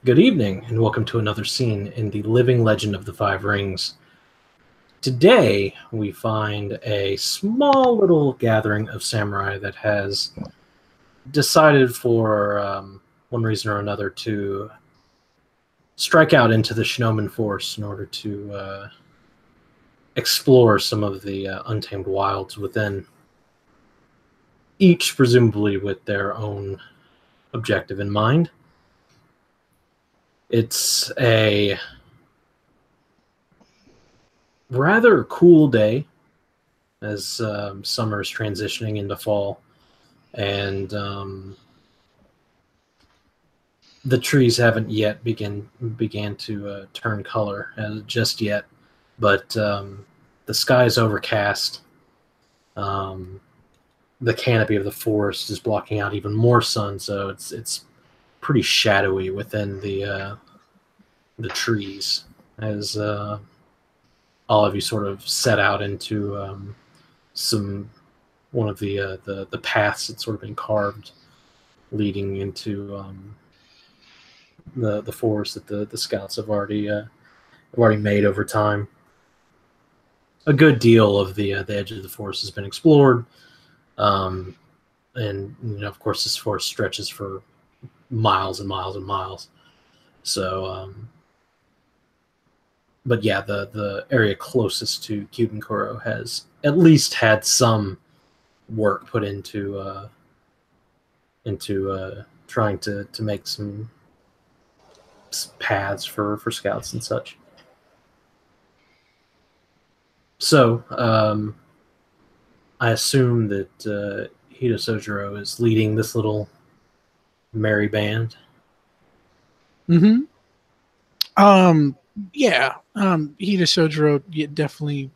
Good evening, and welcome to another scene in the living legend of the Five Rings. Today, we find a small little gathering of samurai that has decided for one reason or another to strike out into the Shinomen Forest in order to explore some of the untamed wilds within, each presumably with their own objective in mind. It's a rather cool day as summer is transitioning into fall, and the trees haven't yet began to turn color just yet, but the sky is overcast. The canopy of the forest is blocking out even more sun, so it's pretty shadowy within the trees as all of you sort of set out into some one of the paths that's sort of been carved, leading into the forest that the scouts have already made over time. A good deal of the edge of the forest has been explored, and of course this forest stretches for miles and miles and miles. So, but yeah, the area closest to Kyubinkuro has at least had some work put into trying to make some paths for scouts and such. So I assume that Hida Sojiro is leading this little merry band. Mm-hmm. Yeah. Hida Sojiro definitely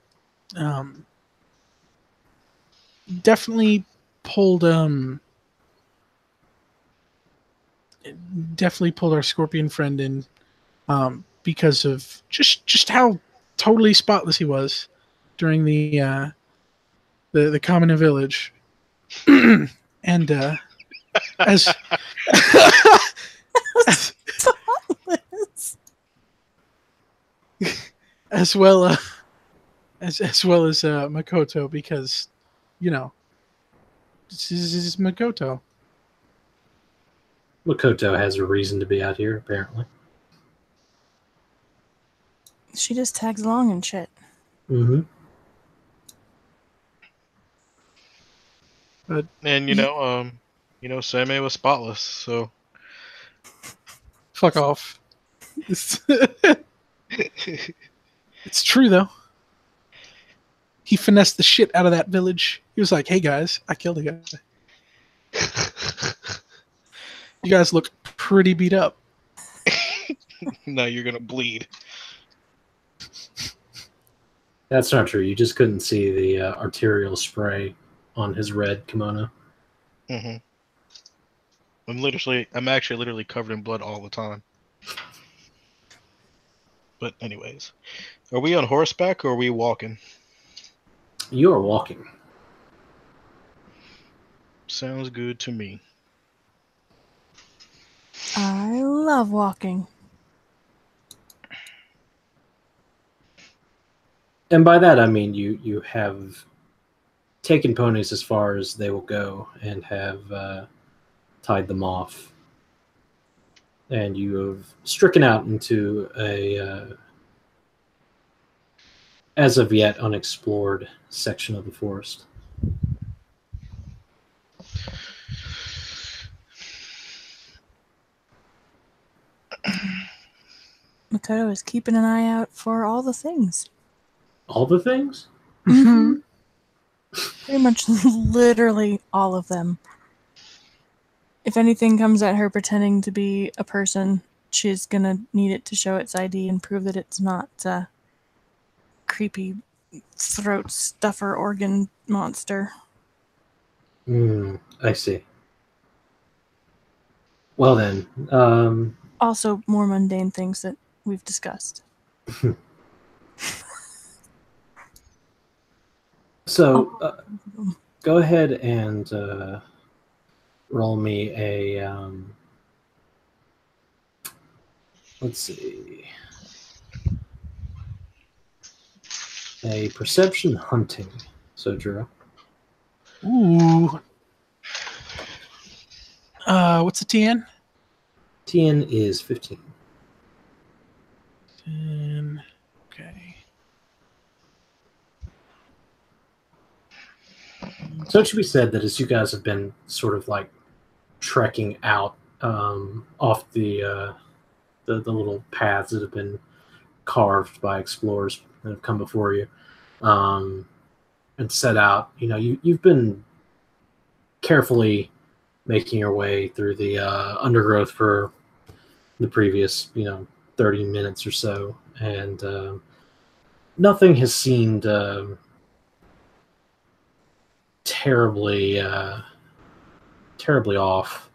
pulled our scorpion friend in because of just how totally spotless he was during the common village. And as as well as Makoto, because this is Makoto. Makoto has a reason to be out here, apparently. She just tags along and shit. Mm-hmm. And Sammy was spotless, so fuck off. It's true though. He finessed the shit out of that village. He was like, "Hey guys, I killed a guy. You guys look pretty beat up." Now you're gonna bleed. That's not true. You just couldn't see the arterial spray on his red kimono. Mm-hmm. I'm actually literally covered in blood all the time. But anyways, are we on horseback or are we walking? You are walking. Sounds good to me. I love walking. And by that I mean you have taken ponies as far as they will go and have tied them off. And you have stricken out into a as of yet unexplored section of the forest. Makoto is keeping an eye out for all the things. All the things? Mm-hmm. Pretty much literally all of them. If anything comes at her pretending to be a person, she's gonna need it to show its ID and prove that it's not a creepy throat stuffer organ monster. I see. Well then, Also more mundane things that we've discussed. So go ahead and roll me a Let's see. A perception hunting. So, Drew. Ooh. What's the TN? TN is 15. 10. Okay. So it should be said that as you guys have been sort of like trekking out off the little paths that have been carved by explorers that have come before you, and set out, you've been carefully making your way through the undergrowth for the previous 30 minutes or so, and nothing has seemed terribly terribly off.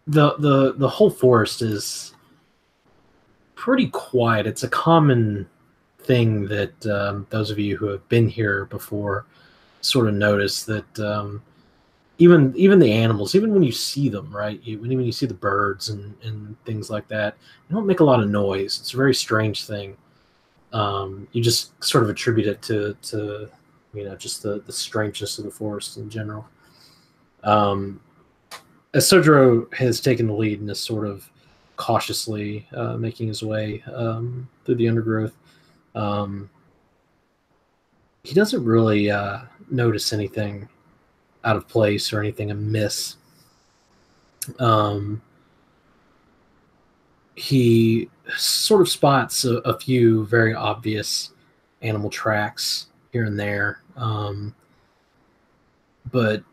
The whole forest is pretty quiet. It's a common thing that those of you who have been here before sort of notice that even the animals, even when you see them, right? When you see the birds and things like that, they don't make a lot of noise. It's a very strange thing. You just sort of attribute it to just the strangeness of the forest in general. As Sojiro has taken the lead and is sort of cautiously making his way through the undergrowth, he doesn't really notice anything out of place or anything amiss. He sort of spots a few very obvious animal tracks here and there, but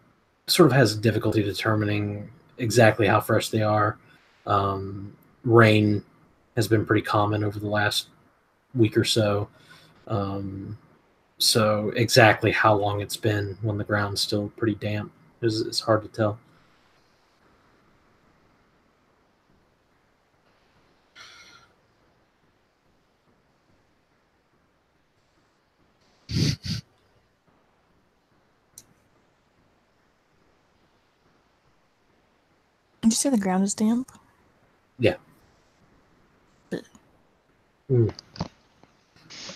sort of has difficulty determining exactly how fresh they are. Rain has been pretty common over the last week or so. So exactly how long it's been when the ground's still pretty damp is hard to tell. Did you say the ground is damp? Yeah.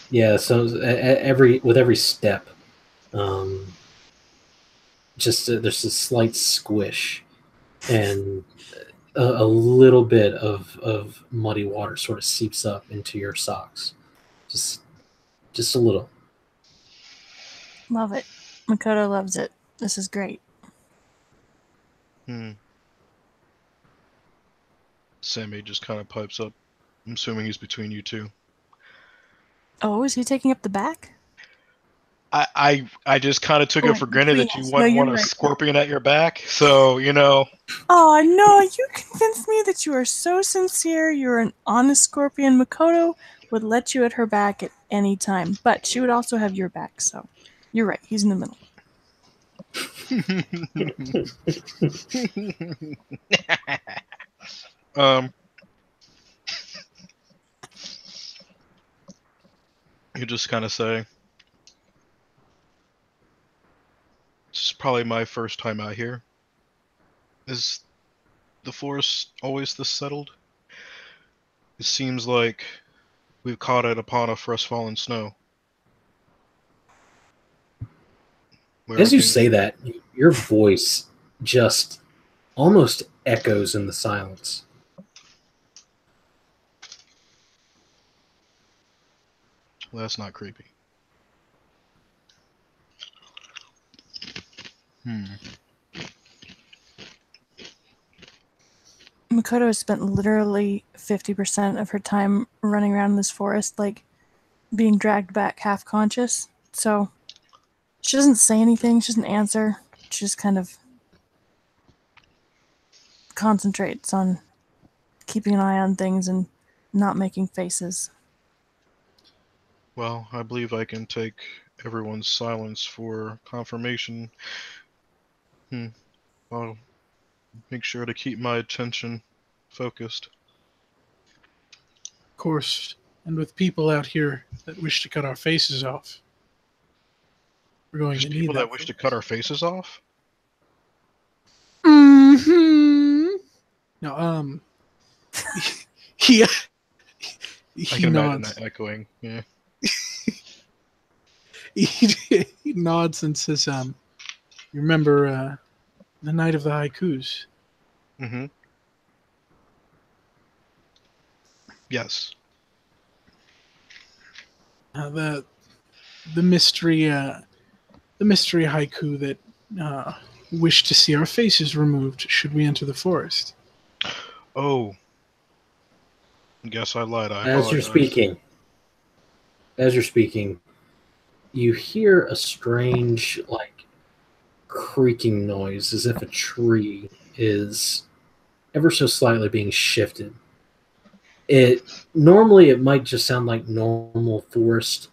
Yeah, so with every step, there's a slight squish, and a little bit of muddy water sort of seeps up into your socks, just a little. Love it. Makoto loves it. This is great. Sammy just kind of pipes up. I'm assuming he's between you two. Oh, is he taking up the back? I just kind of took it for granted that you wouldn't want a right. scorpion at your back, so Oh no, you convinced me that you are so sincere. You're an honest scorpion. Makoto would let you at her back at any time, but she would also have your back, so you're right. He's in the middle. You just kind of say, "This is probably my first time out here. Is the forest always this settled? It seems like we've caught it upon a fresh fallen snow." As you say that, your voice just almost echoes in the silence. Well, that's not creepy. Makoto has spent literally 50% of her time running around this forest, like being dragged back half conscious. So she doesn't say anything, she doesn't answer. She just kind of concentrates on keeping an eye on things and not making faces. Well, I believe I can take everyone's silence for confirmation. I'll make sure to keep my attention focused. Of course, and with people out here that wish to cut our faces off, we're going There's to need people that that wish to cut our faces off? Mm-hmm. No, he I he can imagine nods. that echoing. Yeah. He nods and says, "You remember the night of the haikus?" Mm-hmm. Yes. The the mystery the mystery haiku that wished to see our faces removed should we enter the forest. Oh, guess I lied. I As you're apologize. speaking, you hear a strange, like, creaking noise as if a tree is ever so slightly being shifted. It normally it might just sound like normal forest,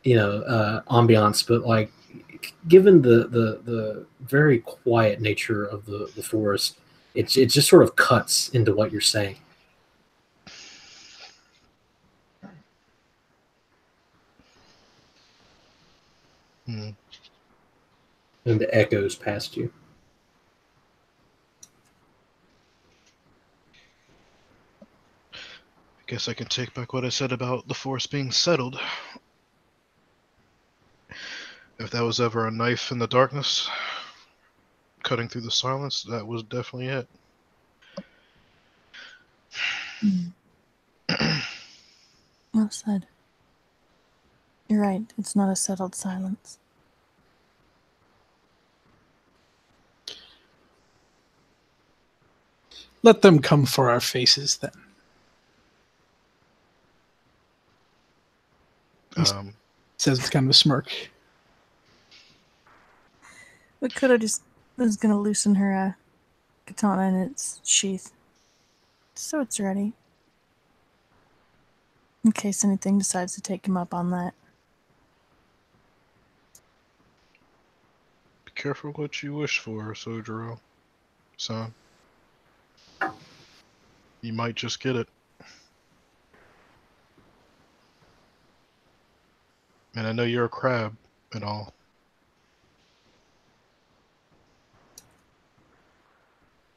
ambiance, but like given the very quiet nature of the forest, it just sort of cuts into what you're saying. Hmm. And it echoes past you. Guess I can take back what I said about the force being settled. If that was ever a knife in the darkness, cutting through the silence, that was definitely it. Well said. You're right. It's not a settled silence. Let them come for our faces then. Says it's kind of a smirk. We could have just was gonna loosen her katana in its sheath, so it's ready. In case anything decides to take him up on that. Be careful what you wish for, Sojiro. Son. You might just get it. And I know you're a crab and all.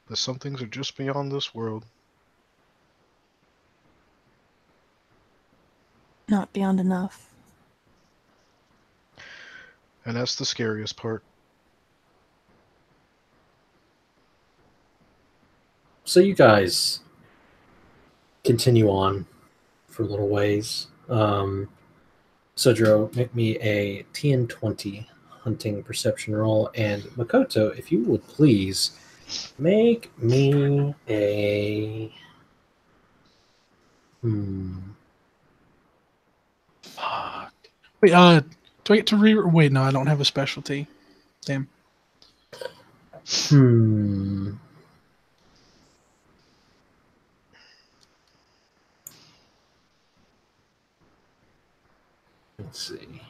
But some things are just beyond this world. Not beyond enough. And that's the scariest part. So you guys continue on for a little ways. Sojiro, make me a TN20 hunting perception roll, and Makoto, if you would please make me a Fuck. Wait, do I get to wait, no, I don't have a specialty. Damn. Let's see.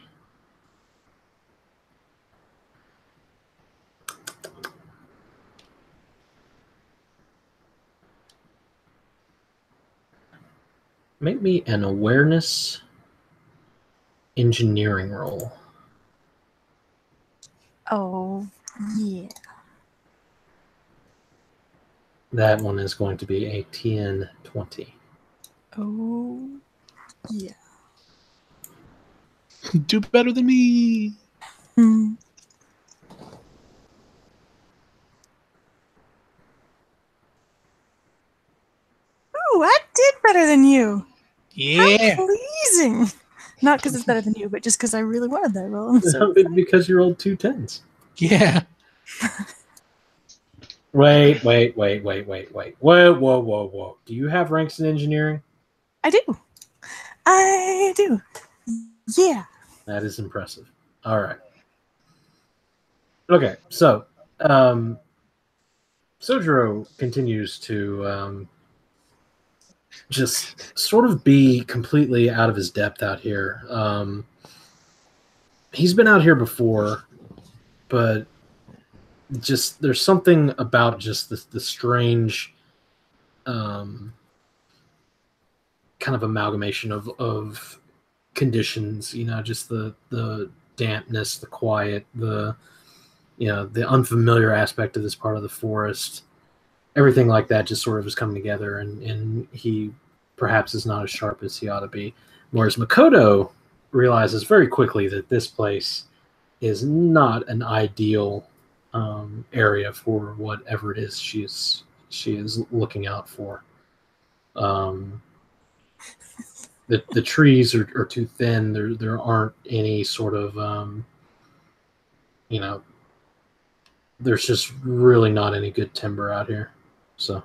Make me an awareness engineering roll. Oh, yeah. That one is going to be a TN20. Oh, yeah. Do better than me. Hmm. Ooh, I did better than you. Yeah. How pleasing. Not because it's better than you, but just because I really wanted that roll. I'm so Because you rolled 2 10s. Yeah. Wait. Whoa. Do you have ranks in engineering? I do. I do. Yeah. That is impressive. All right. Okay, so Sojiro continues to just sort of be completely out of his depth out here. He's been out here before, but just there's something about just the strange kind of amalgamation of conditions, just the dampness, the quiet, the the unfamiliar aspect of this part of the forest, everything like that just sort of is coming together, and he perhaps is not as sharp as he ought to be. Whereas Makoto realizes very quickly that this place is not an ideal area for whatever it is she is looking out for. The trees are too thin. There aren't any sort of there's just really not any good timber out here. So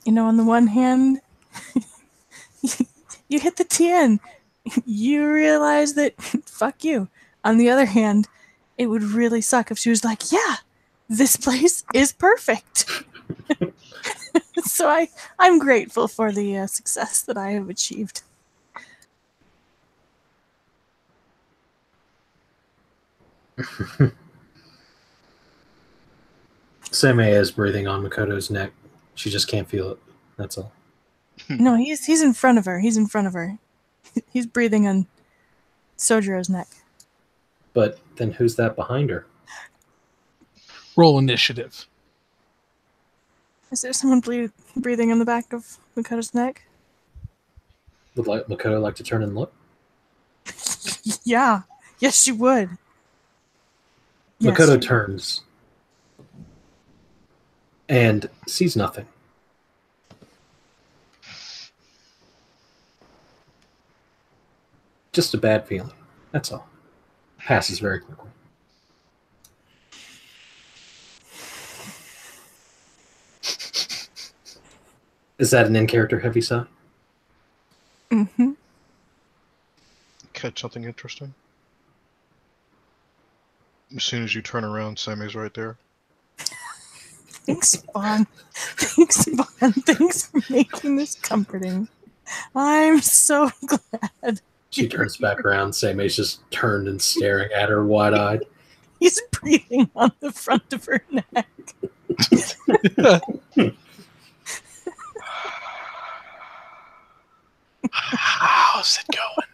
on the one hand, you hit the 10. You realize that, fuck you. On the other hand, it would really suck if she was like, yeah, this place is perfect. So I'm grateful for the success that I have achieved. Same is breathing on Makoto's neck. She just can't feel it. That's all. No, he's in front of her. He's in front of her. He's breathing on Sojiro's neck. But then who's that behind her? Roll initiative. Is there someone breathing on the back of Makoto's neck? Would Makoto like to turn and look? Yeah. Yes, she would. Makoto turns and sees nothing. Just a bad feeling. That's all. Passes very quickly. Is that an in-character heavy sigh? Mm-hmm. Catch something interesting? As soon as you turn around, Sammy's right there. Thanks, Vaughn. Thanks, Vaughn. Thanks for making this comforting. I'm so glad. She turns back around. Seime's just turned and staring at her wide-eyed. He's breathing on the front of her neck. How's it going?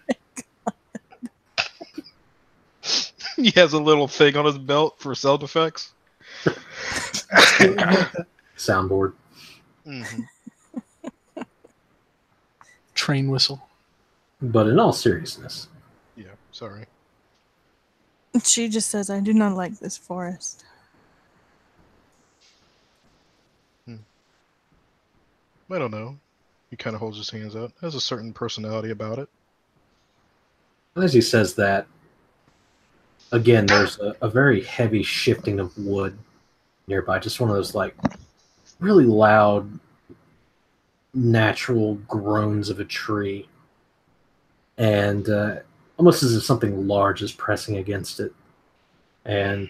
He has a little thing on his belt for sound effects. Soundboard. Mm-hmm. Train whistle. But in all seriousness, Yeah, sorry. She just says, I do not like this forest. I don't know. He kind of holds his hands out. Has a certain personality about it. as he says that, again, there's a very heavy shifting of wood nearby. Just one of those, like, really loud, natural groans of a tree. And almost as if something large is pressing against it. And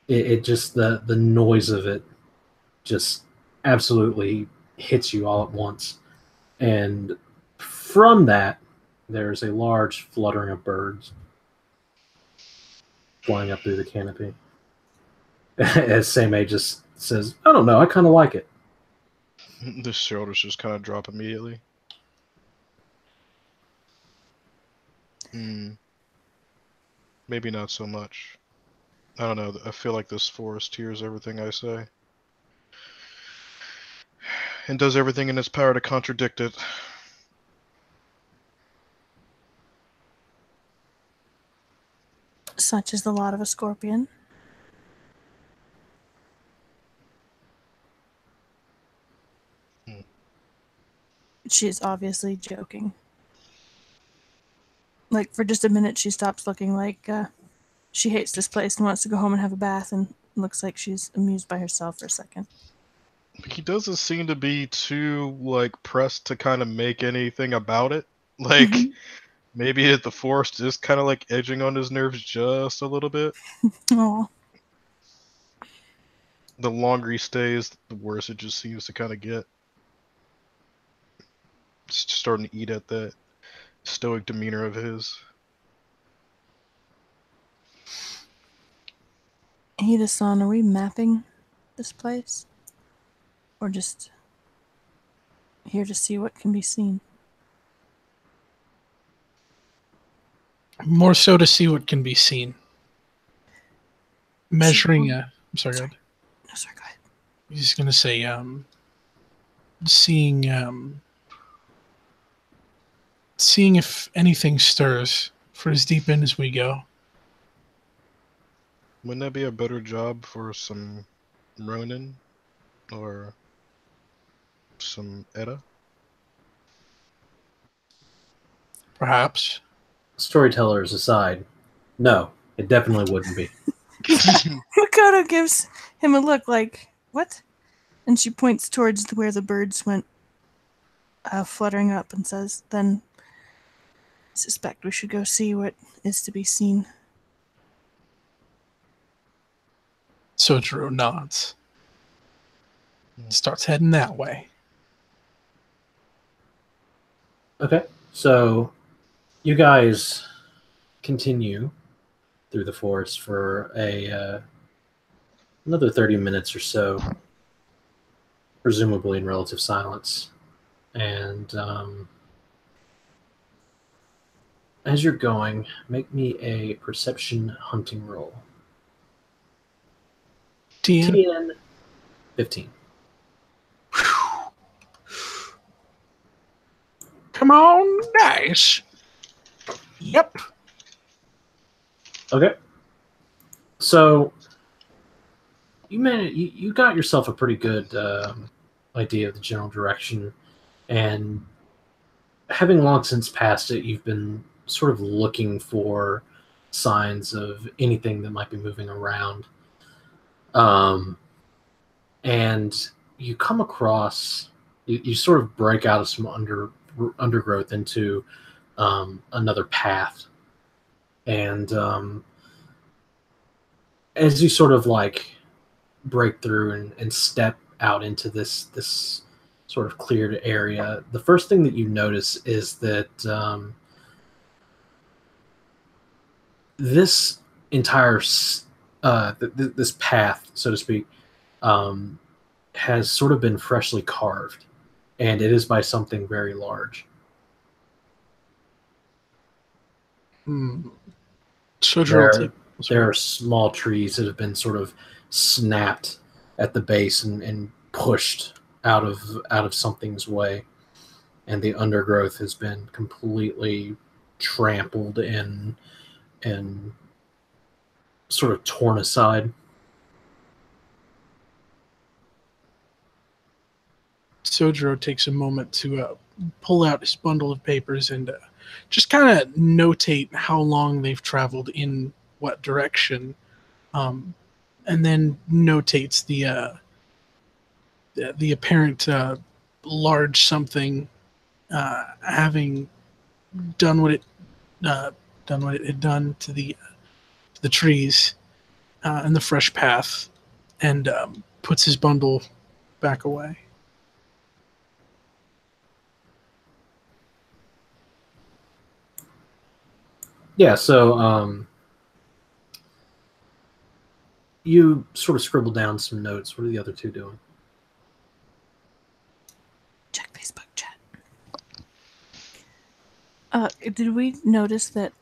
it just, the noise of it just absolutely hits you all at once. And from that, there's a large fluttering of birds flying up through the canopy. As Seimei just says, I don't know, I kind of like it. The shoulders just kind of drop immediately. Maybe not so much. I don't know. I feel like this forest hears everything I say. And does everything in its power to contradict it. Such is the lot of a scorpion. She's obviously joking. Like, for just a minute, she stops looking like she hates this place and wants to go home and have a bath, and looks like she's amused by herself for a second. He doesn't seem to be too, like, pressed to kind of make anything about it. Like, maybe the forest is kind of, like, edging on his nerves just a little bit. Aw. The longer he stays, the worse it just seems to kind of get. It's just starting to eat at that stoic demeanor of his. Hida-san, are we mapping this place? Or just here to see what can be seen? More so to see what can be seen. Measuring. I'm sorry. Go ahead. No, sorry, go ahead. He's going to say, seeing if anything stirs for as deep in as we go. Wouldn't that be a better job for some Ronin or some Edda? Perhaps. Storytellers aside, no, it definitely wouldn't be. Makoto gives him a look like, what? And she points towards where the birds went fluttering up and says, then I suspect we should go see what is to be seen. Sojiro nods. Starts heading that way. Okay, so you guys continue through the forest for another 30 minutes or so, presumably in relative silence. And as you're going, make me a perception hunting roll. TN 15. Come on, nice. Yep. Okay. So you got yourself a pretty good idea of the general direction, and having long since passed it, you've been sort of looking for signs of anything that might be moving around. And you come across, you sort of break out of some undergrowth into another path. And as you sort of like break through and step out into this sort of cleared area, the first thing that you notice is that this entire this path, so to speak, has sort of been freshly carved, and it is by something very large. There are small trees that have been sort of snapped at the base and pushed out of something's way, and the undergrowth has been completely trampled and sort of torn aside. Sojiro takes a moment to pull out his bundle of papers and just kind of notate how long they've traveled in what direction, and then notates the apparent large something having done what it had done to the trees and the fresh path, and puts his bundle back away. Yeah, so you sort of scribble down some notes. What are the other two doing? Check Facebook chat. Did we notice that?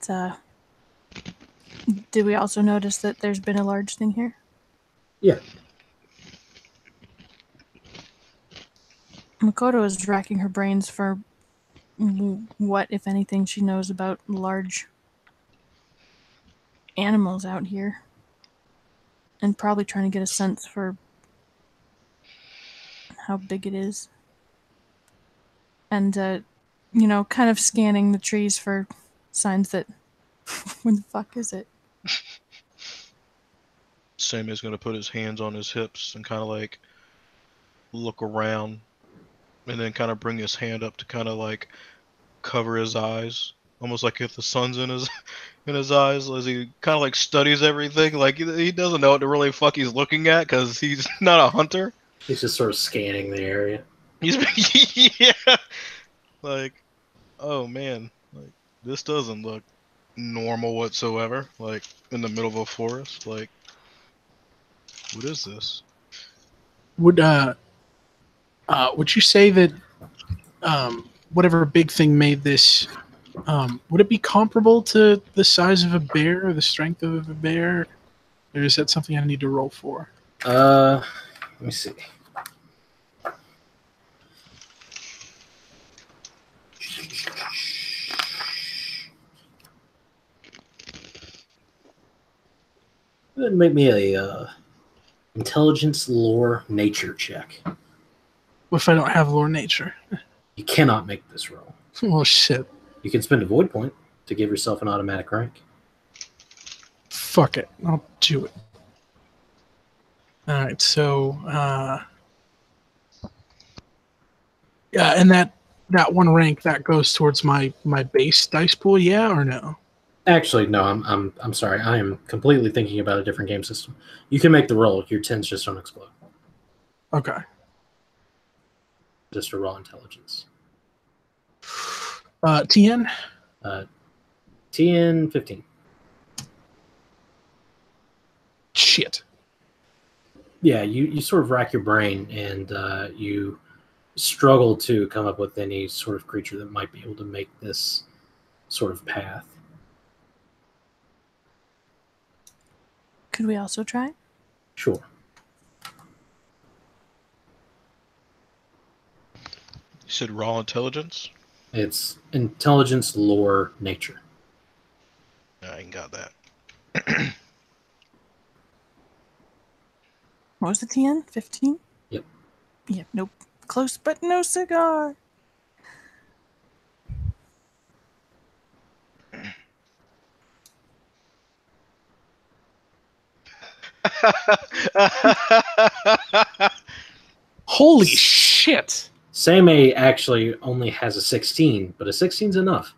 Did we also notice that there's been a large thing here? Yeah. Makoto is racking her brains for what, if anything, she knows about large animals out here, and probably trying to get a sense for how big it is, and kind of scanning the trees for signs that when the fuck is it? Sammy's gonna put his hands on his hips and kind of like look around, and then kind of bring his hand up to kind of like cover his eyes, almost like if the sun's in his eyes, as he kind of like studies everything. Like he doesn't know what the really fuck he's looking at because he's not a hunter. He's just sort of scanning the area. Yeah, like, oh man, like this doesn't look normal whatsoever. Like in the middle of a forest, like what is this? Would you say that whatever big thing made this Would it be comparable to the size of a bear or the strength of a bear? Or is that something I need to roll for? Let me see. Make me a intelligence, lore, nature check. What if I don't have lore nature? You cannot make this roll. Oh, shit. You can spend a void point to give yourself an automatic rank. Fuck it. I'll do it. Alright, so... yeah, and that one rank, that goes towards my base dice pool, yeah or no? Actually, no. I'm sorry. I am completely thinking about a different game system. You can make the roll. Your 10s just don't explode. Okay. Just a raw intelligence. TN? TN 15. Shit. Yeah, you sort of rack your brain and you struggle to come up with any sort of creature that might be able to make this sort of path. Could we also try? Sure. You said raw intelligence? It's intelligence, lore, nature. I ain't got that. What was the TN? 15? Yep. Yeah, nope. Close, but no cigar. Holy shit! Samei actually only has a 16, but a 16's enough.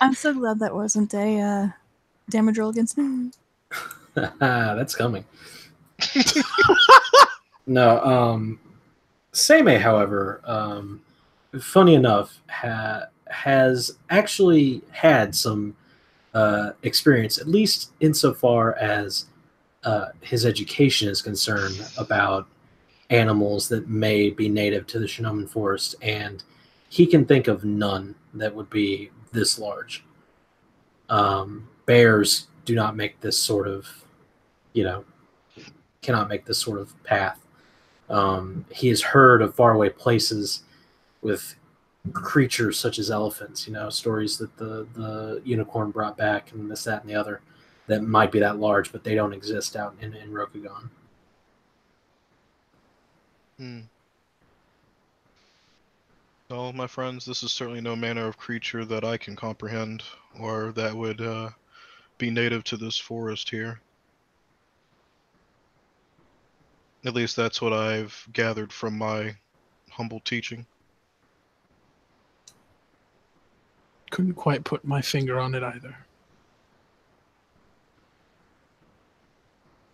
I'm so glad that wasn't a damage roll against me. That's coming. No, Samei, however, funny enough, has actually had some experience, at least insofar as his education is concerned, about animals that may be native to the Shinomen Forest, and he can think of none that would be this large. Bears do not make this sort of, cannot make this sort of path. He has heard of faraway places with creatures such as elephants, stories that the unicorn brought back and this, that, and the other that might be that large, but they don't exist out in Rokugan. Well, my friends, this is certainly no manner of creature that I can comprehend, or that would be native to this forest here. At least that's what I've gathered from my humble teaching. Couldn't quite put my finger on it either.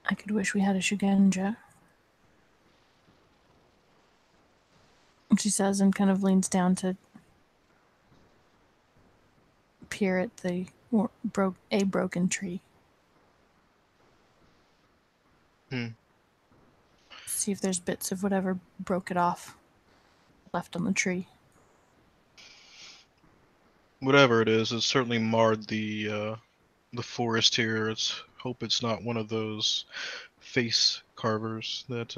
I could wish we had a Shugenja. She says and kind of leans down to peer at the broken tree. See if there's bits of whatever broke it off left on the tree. Whatever it is, it's certainly marred the forest here. Hope it's not one of those face carvers that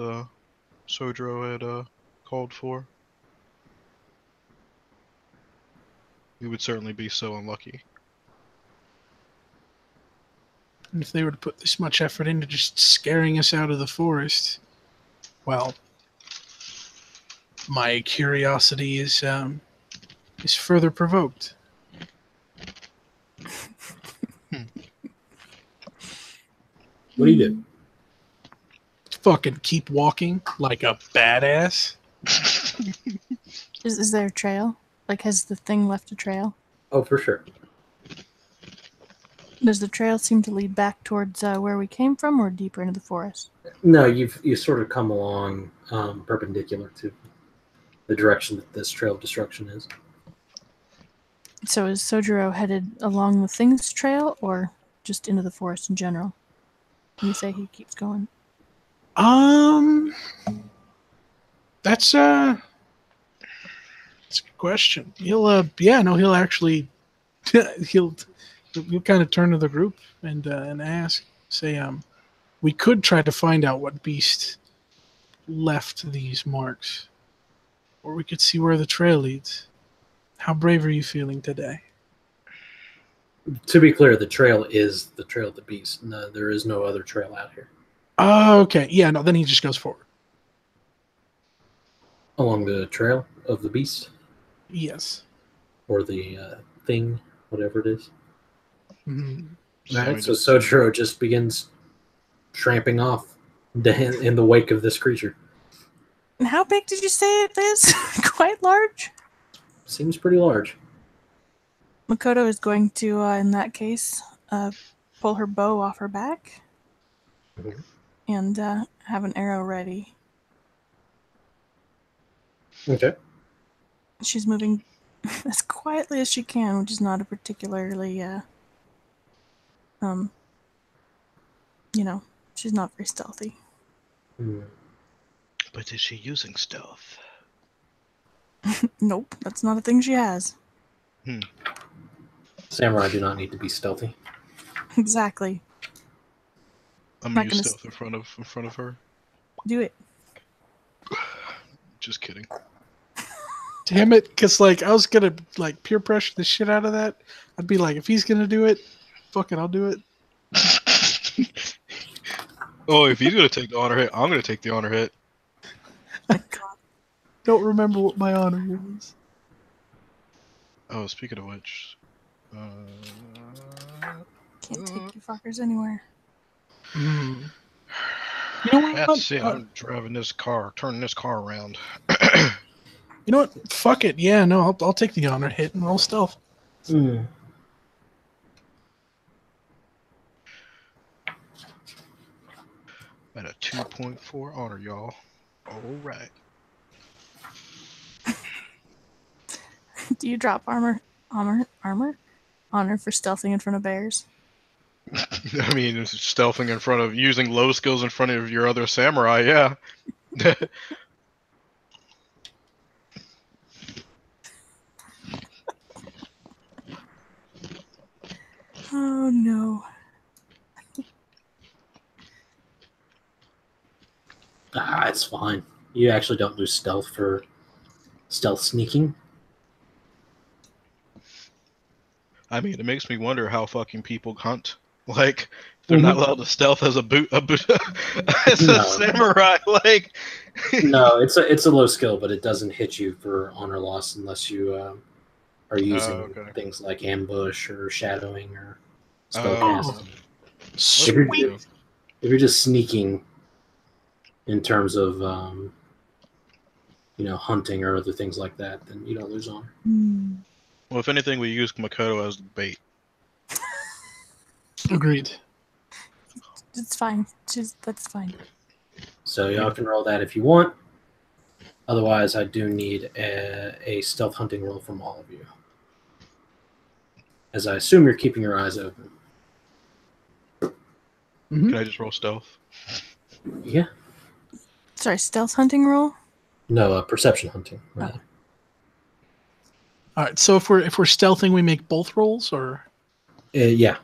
Sodro had called for. We would certainly be so unlucky. And if they were to put this much effort into just scaring us out of the forest, well, my curiosity is further provoked. What do you do? Fucking keep walking like a badass. Is there a trail? Like, has the thing left a trail? Oh, for sure. Does the trail seem to lead back towards where we came from, or deeper into the forest? No, you sort of come along perpendicular to the direction that this trail of destruction is. So is Sojiro headed along the thing's trail, or just into the forest in general? You say he keeps going. That's a question. He'll actually he'll kind of turn to the group and ask, say, we could try to find out what beast left these marks, or we could see where the trail leads. How brave are you feeling today? To be clear, the trail is the trail of the beast. No, there is no other trail out here. Oh, okay. Yeah, no, then he just goes forward. Along the trail of the beast? Yes. Or the thing, whatever it is. Mm-hmm. Alright, so Sojiro just begins tramping off in the wake of this creature. And how big did you say it is? Quite large? Seems pretty large. Makoto is going to, in that case, pull her bow off her back and have an arrow ready. Okay. She's moving as quietly as she can, which is not a particularly, she's not very stealthy. But is she using stealth? Nope, that's not a thing she has. Samurai do not need to be stealthy. Exactly. I'm gonna use stealth in front of her. Do it. Just kidding. Damn it, because I was gonna peer pressure the shit out of that. I'd be like, if he's gonna do it, fuck it, I'll do it. Oh, if he's gonna take the honor hit, I'm gonna take the honor hit. Don't remember what my honor was. Oh, speaking of which, Can't take you fuckers anywhere. You know what? That's it. I'm driving this car, turning this car around. You know what? Fuck it. Yeah, no, I'll take the honor hit and roll stealth. At a 2.4 honor, y'all. All right. Do you drop honor for stealthing in front of bears? I mean, stealthing in front of, using low skills in front of your other samurai, yeah. Oh no. It's fine. You actually don't lose stealth for stealth sneaking. I mean, it makes me wonder how fucking people hunt. Like, they're not allowed to stealth as a samurai. Like, no, it's a low skill, but it doesn't hit you for honor loss unless you are using things like ambush or shadowing or spellcasting. Sweet. If you're just sneaking in terms of hunting or other things like that, then you don't lose honor. Well, if anything, we use Makoto as the bait. Agreed. It's fine. That's fine. So y'all can roll that if you want. Otherwise, I do need a stealth hunting roll from all of you. As I assume you're keeping your eyes open. Can I just roll stealth? Yeah. Sorry, stealth hunting roll? No, perception hunting. Right. Oh. All right. So if we're stealthing, we make both rolls, or? Yeah.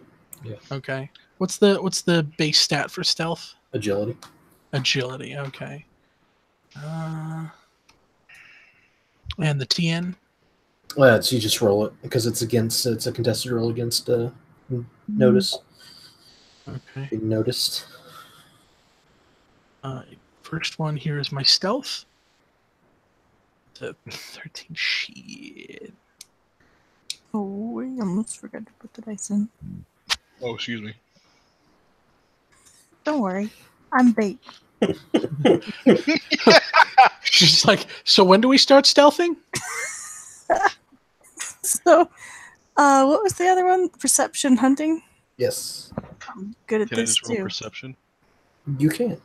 Okay. What's the base stat for stealth? Agility. Agility. Okay. And the TN. Well, so you just roll it because it's a contested roll against notice. Okay. Being noticed. First one here is my stealth. 13. Shit. Oh, I almost forgot to put the dice in. Oh, excuse me. Don't worry. I'm bait. She's like, so when do we start stealthing? So, what was the other one? Perception hunting? Yes. I'm good at Can I this just roll too. perception? You can.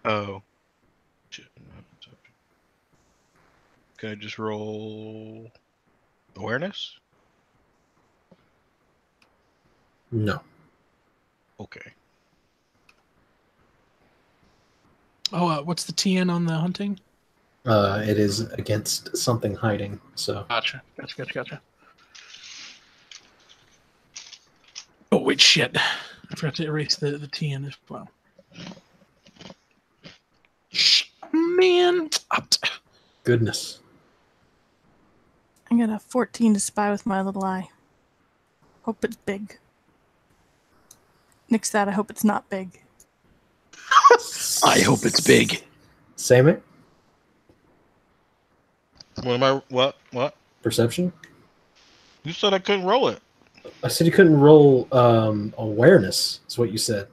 Oh. Shit. Can I just roll awareness? No. Okay. Oh, what's the TN on the hunting? It is against something hiding. So Gotcha. Oh, wait, shit. I forgot to erase the TN as well. Man. goodness. I got a 14 to spy with my little eye. Hope it's big. Nix that, I hope it's not big. I hope it's big. Same it. What am I? What? Perception. You said I couldn't roll it. I said you couldn't roll awareness. Is what you said.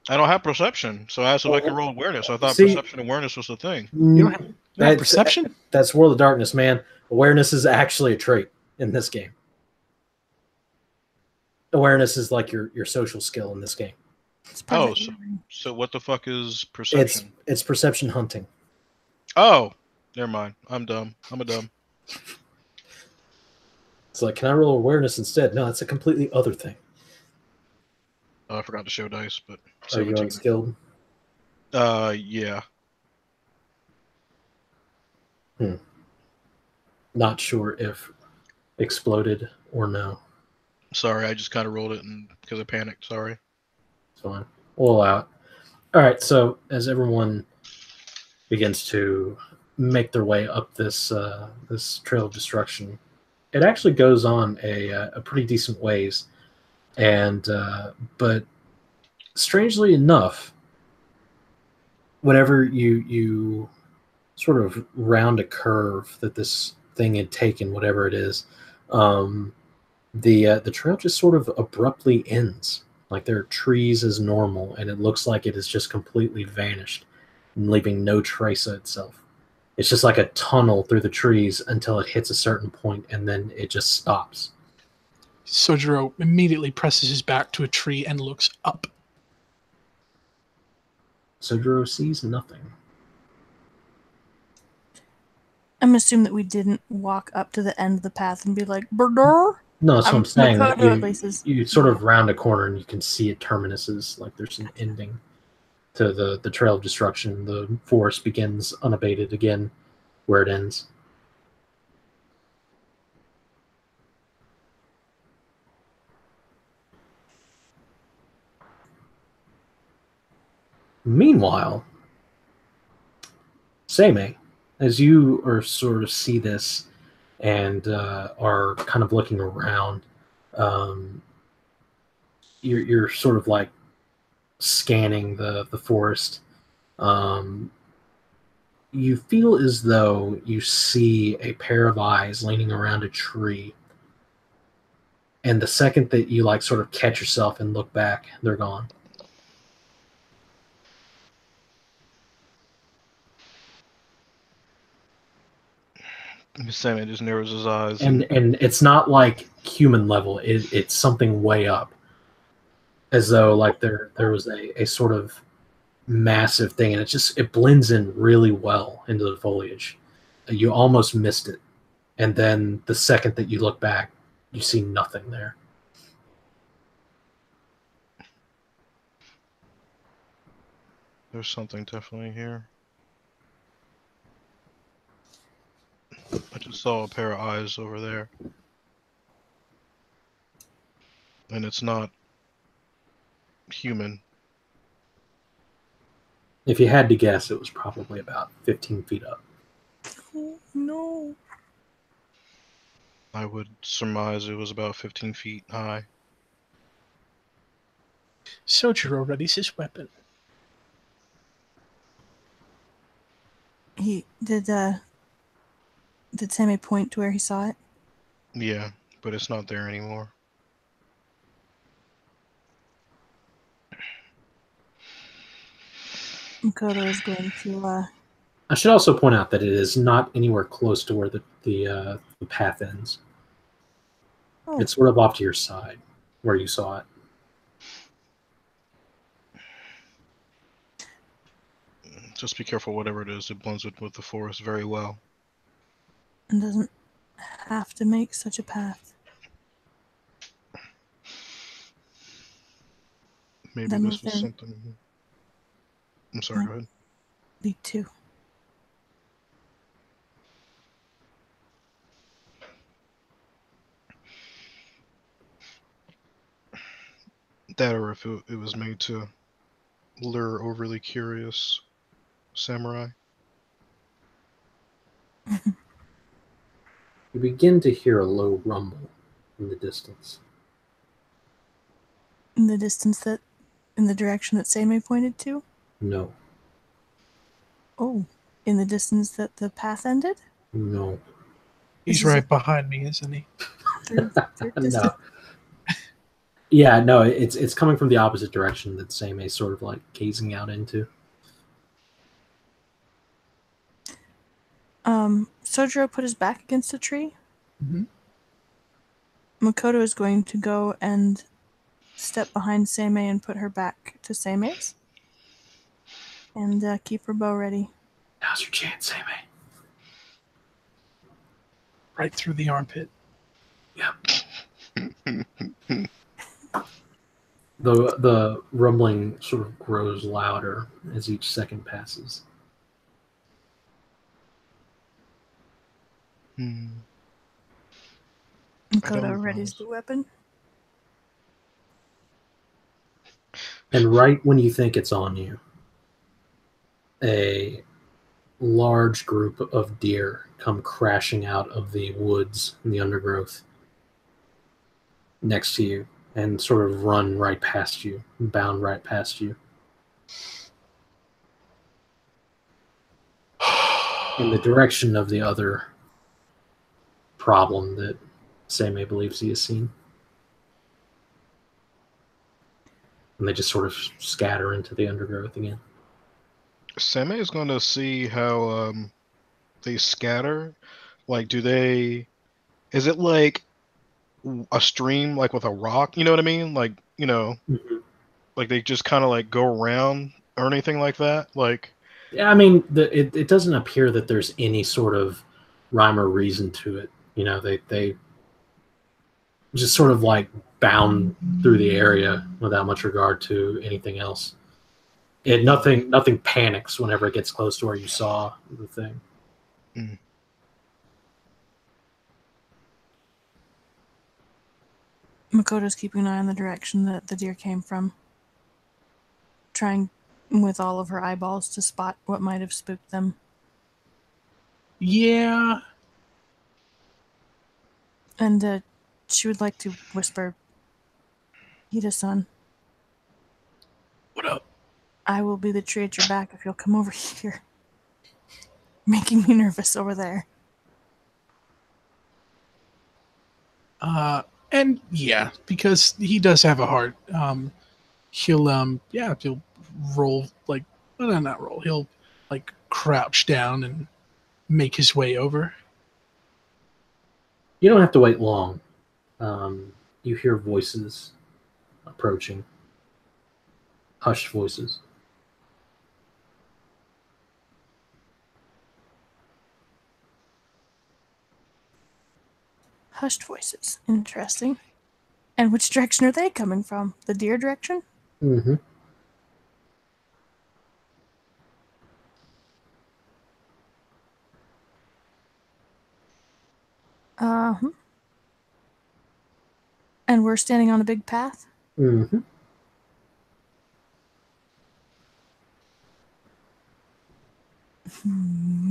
I don't have perception, so I asked if I could roll awareness. I thought See- perception and awareness was the thing. You don't have perception? That's World of Darkness, man. Awareness is actually a trait in this game. Awareness is like your social skill in this game. It's Oh, perfect. so what the fuck is perception? It's perception hunting. Oh, never mind. I'm dumb. I'm a dumb. It's like, can I roll awareness instead? No, that's a completely other thing. Oh, I forgot to show dice, but Are you 17. unskilled? Yeah. Not sure if exploded or no. Sorry, I just kind of rolled it and because I panicked. Sorry. It's fine. We'll allow it. All right. So as everyone begins to make their way up this this trail of destruction, it actually goes on a pretty decent ways, and but strangely enough, whenever you sort of round a curve that this thing had taken, whatever it is, the trail just sort of abruptly ends. Like there are trees as normal, and it looks like it has just completely vanished, leaving no trace of itself. It's just like a tunnel through the trees until it hits a certain point, and then it just stops. Sojiro immediately presses his back to a tree and looks up. Sojiro sees nothing. I'm assuming that we didn't walk up to the end of the path and be like, "Brr." No, that's what I'm saying. That Makoto at least is. you sort of round a corner and you can see it terminuses, like there's an ending to the trail of destruction. The forest begins unabated again where it ends. Meanwhile, Seimei, as you are sort of see this and are kind of looking around, you're sort of like scanning the forest. You feel as though you see a pair of eyes leaning around a tree, and the second that you like sort of catch yourself and look back, they're gone. Sammy just narrows his eyes. And it's not like human level. It's something way up, as though like there was a sort of massive thing, and it blends in really well into the foliage. You almost missed it, and then the second that you look back, you see nothing there. There's something definitely here. I just saw a pair of eyes over there. And it's not human. If you had to guess, it was probably about 15 feet up. Oh, no. I would surmise it was about 15 feet high. Sojiro readies his weapon. He did Sammy point to where he saw it? Yeah, but it's not there anymore. Makoto is going to I should also point out that it is not anywhere close to where the path ends. Oh. It's sort of off to your side where you saw it. Just be careful, whatever it is. It blends with the forest very well. and doesn't have to make such a path. Maybe Then this was was there- something. I'm sorry, go ahead. Me too. That, or if it was made to lure overly curious samurai. You begin to hear a low rumble in the distance. In the distance in the direction that Seimei pointed to? No. Oh, in the distance that the path ended? No. He's right behind me, isn't he? Third distance? No. Yeah, no, it's coming from the opposite direction that Seimei is sort of like gazing out into. Sojiro put his back against a tree. Mm-hmm. Makoto is going to go and step behind Seimei and put her back to Seimei's. And keep her bow ready. Now's your chance, Seimei. Right through the armpit. Yep. The rumbling sort of grows louder as each second passes. Makoto readies the weapon. And right when you think it's on you, a large group of deer come crashing out of the woods and the undergrowth next to you and sort of run right past you, bound right past you. In the direction of the other problem that Seimei believes he has seen. And they just sort of scatter into the undergrowth again. Seimei is going to see how they scatter. Like, is it like a stream, like with a rock? You know what I mean? Like, like they just kind of like go around or anything like that? Like, yeah, I mean, it doesn't appear that there's any sort of rhyme or reason to it. They just sort of like bound through the area without much regard to anything else. Nothing panics whenever it gets close to where you saw the thing. Makoto's keeping an eye on the direction that the deer came from, trying with all of her eyeballs to spot what might have spooked them. Yeah. And she would like to whisper, Hida-san. What up? I will be the tree at your back if you'll come over here. Making me nervous over there. And yeah, because he does have a heart. He'll roll not roll. He'll like crouch down and make his way over. You don't have to wait long. You hear voices approaching. Hushed voices. Hushed voices. Interesting. And which direction are they coming from? The deer direction? Mm-hmm. Uh-huh. And we're standing on a big path? Mm-hmm.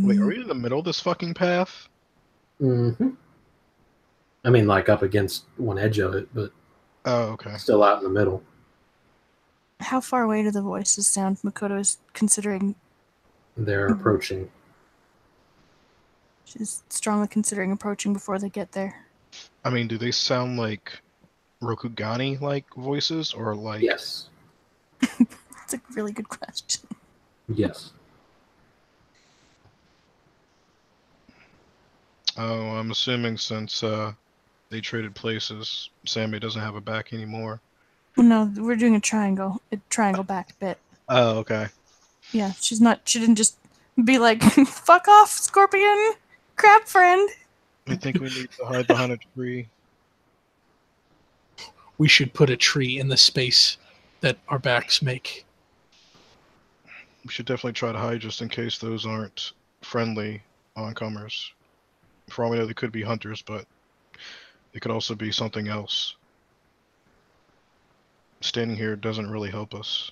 Wait, are we in the middle of this fucking path? Mm-hmm. I mean, like up against one edge of it, but okay. Still out in the middle. How far away do the voices sound? Makoto is considering... They're approaching. She's strongly considering approaching before they get there. I mean, do they sound like Rokugani-like voices, or like... Yes. That's a really good question. Yes. Oh, I'm assuming since they traded places, Sammy doesn't have a back anymore. No, we're doing a triangle back bit. Oh, okay. Yeah, she didn't just be like, fuck off, scorpion, crab friend. I think we need to hide behind a tree. We should put a tree in the space that our backs make. We should definitely try to hide just in case those aren't friendly oncomers. For all we know, they could be hunters, but it could also be something else. Standing here doesn't really help us.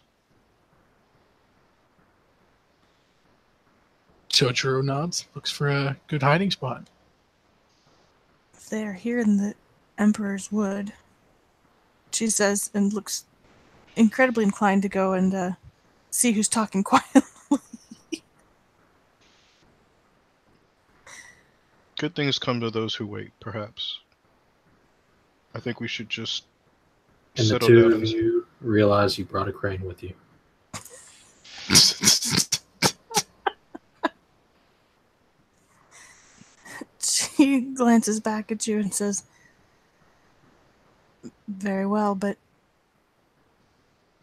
Chojuro nods, looks for a good hiding spot. If they're here in the Emperor's Wood, she says, and looks incredibly inclined to go and see who's talking quietly. Good things come to those who wait, perhaps. I think we should just And the settle two down of you realize you brought a crane with you. She glances back at you and says, very well, but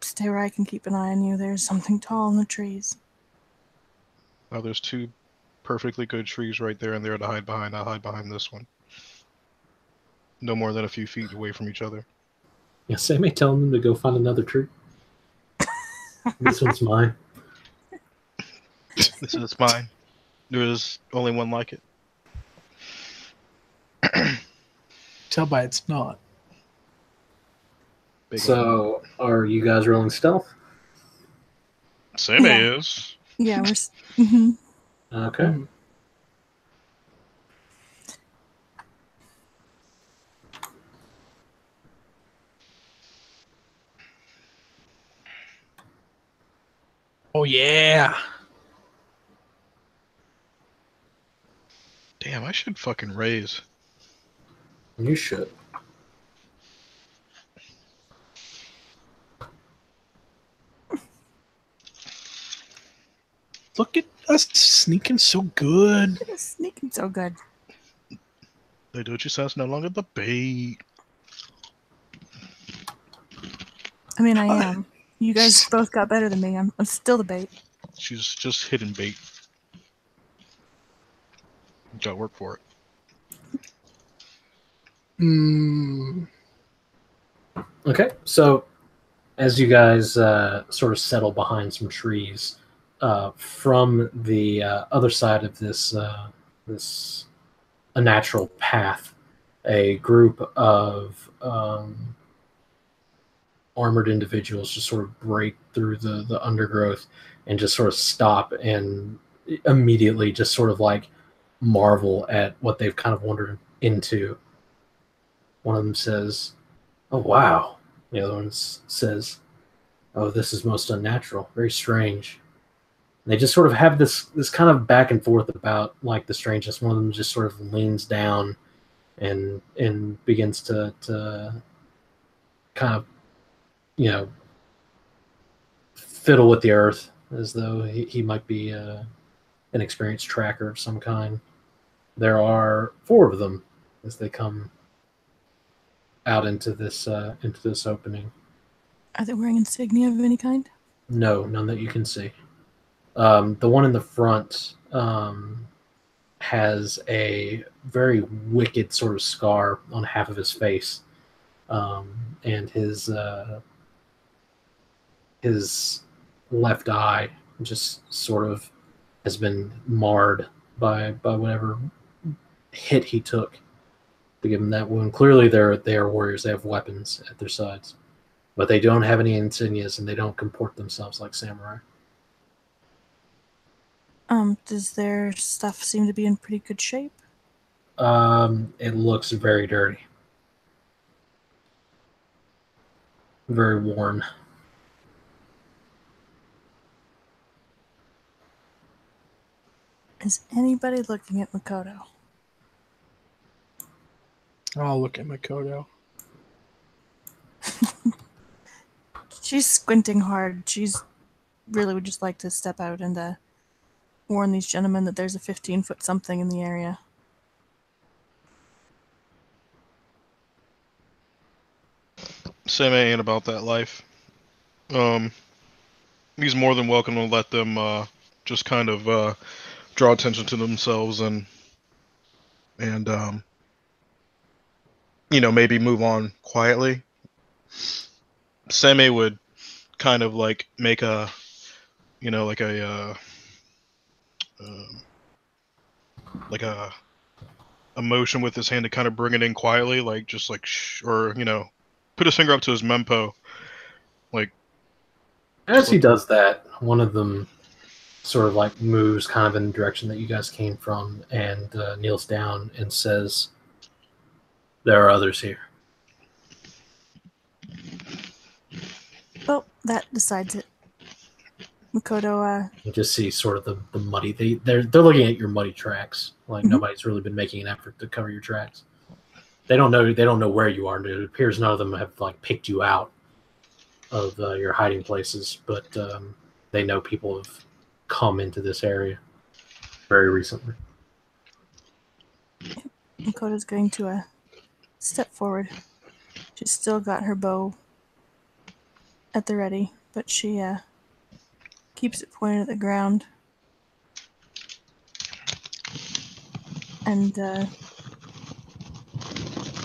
stay where I can keep an eye on you. There's something tall in the trees. Now there's two perfectly good trees right there and there to hide behind. I'll hide behind this one. No more than a few feet away from each other. Yeah, Sammy telling them to go find another tree. This one's mine. This is mine. There's only one like it. Tell by it's not. Big So, are you guys rolling stealth? Sammy Yeah. is. Yeah, we're. Mm-hmm. Okay. Mm. Oh yeah. Damn, I should fucking raise. You should. Look at us sneaking so good. Sneaking so good. The Doji says no longer the bait. I mean, I am. You guys both got better than me. I'm still the bait. She's just hidden bait. Gotta work for it. Mm. Okay, so as you guys sort of settle behind some trees, from the other side of this a natural path, a group of armored individuals just sort of break through the undergrowth and just sort of stop and immediately just sort of like marvel at what they've kind of wandered into. One of them says, "Oh, wow." The other one says, "Oh, this is most unnatural, very strange." And they just sort of have this kind of back and forth about like the strangeness. One of them just sort of leans down and begins to kind of, you know, fiddle with the earth as though he might be an experienced tracker of some kind. There are 4 of them as they come out into this opening. Are they wearing insignia of any kind? No, none that you can see. The one in the front has a very wicked sort of scar on half of his face, and his left eye just sort of has been marred by whatever hit he took to give him that wound. Clearly, they are warriors. They have weapons at their sides, but they don't have any insignias, and they don't comport themselves like samurai. Does their stuff seem to be in pretty good shape? It looks very dirty, very worn. Is anybody looking at Makoto? I'll look at Makoto. She's squinting hard. She's really would just like to step out and warn these gentlemen that there's a 15-foot something in the area. Sammy ain't about that life. He's more than welcome to let them just kind of draw attention to themselves and you know, maybe move on quietly. Sammy would kind of like make a like um, like a motion with his hand to kind of bring it in quietly, like just like shh, or put his finger up to his mempo, like. As he does that, one of them sort of like moves kind of in the direction that you guys came from and kneels down and says, "There are others here." Well, that decides it. Makoto, You just see sort of the muddy. They're looking at your muddy tracks. Like nobody's really been making an effort to cover your tracks. They don't know where you are. It appears none of them have like picked you out of your hiding places, but they know people have come into this area very recently. Makoto's going to step forward. She's still got her bow at the ready, but she keeps it pointed at the ground. And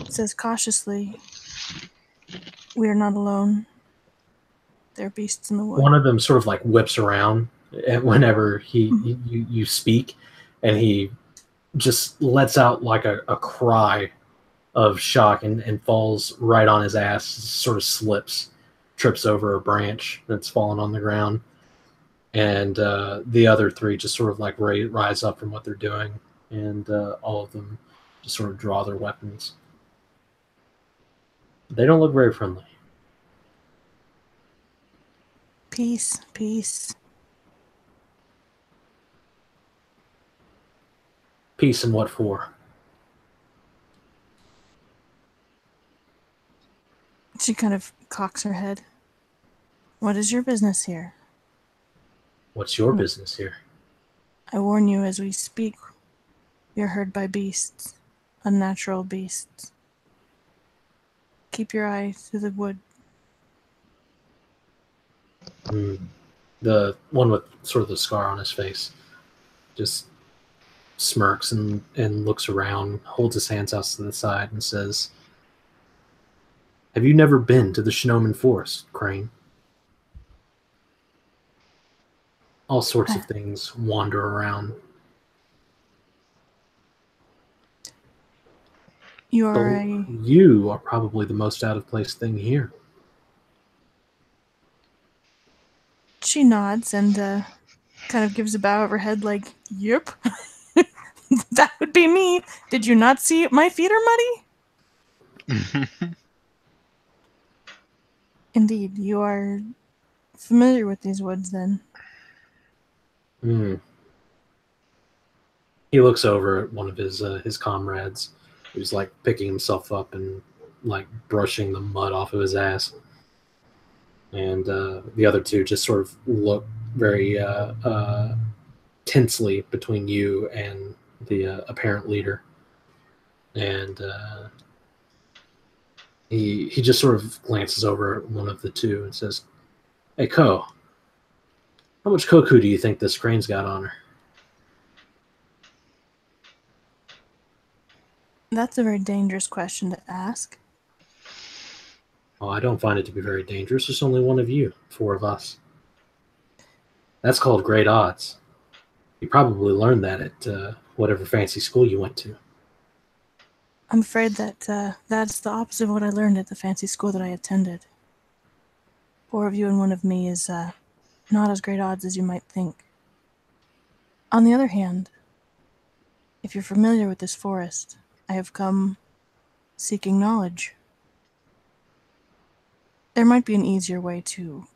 says cautiously, "We are not alone. There are beasts in the wood." One of them sort of like whips around whenever you speak, and he just lets out like a cry of shock and falls right on his ass, sort of trips over a branch that's fallen on the ground. And the other three just sort of like rise up from what they're doing, and all of them just sort of draw their weapons. They don't look very friendly. Peace, peace. Peace and what for? She kind of cocks her head. What is your business here? What's your business here? I warn you as we speak, we are heard by beasts, unnatural beasts. Keep your eye to the wood. The one with sort of the scar on his face just smirks and looks around, holds his hands out to the side, and says, "Have you never been to the Shinomen Forest, Crane? All sorts of things wander around. You are You are probably the most out of place thing here." She nods and kind of gives a bow of her head like, "Yep, that would be me. Did you not see my feet are muddy?" Indeed, you are familiar with these woods then. He looks over at one of his comrades, who's like picking himself up and like brushing the mud off of his ass. And the other two just sort of look very tensely between you and the apparent leader. And he just sort of glances over at one of the two and says, "Hey, Ko, how much koku do you think this crane's got on her?" That's a very dangerous question to ask. Oh, I don't find it to be very dangerous. There's only one of you, 4 of us. That's called great odds. You probably learned that at whatever fancy school you went to. I'm afraid that that's the opposite of what I learned at the fancy school that I attended. 4 of you and 1 of me is not as great odds as you might think. On the other hand, if you're familiar with this forest, I have come seeking knowledge. There might be an easier way to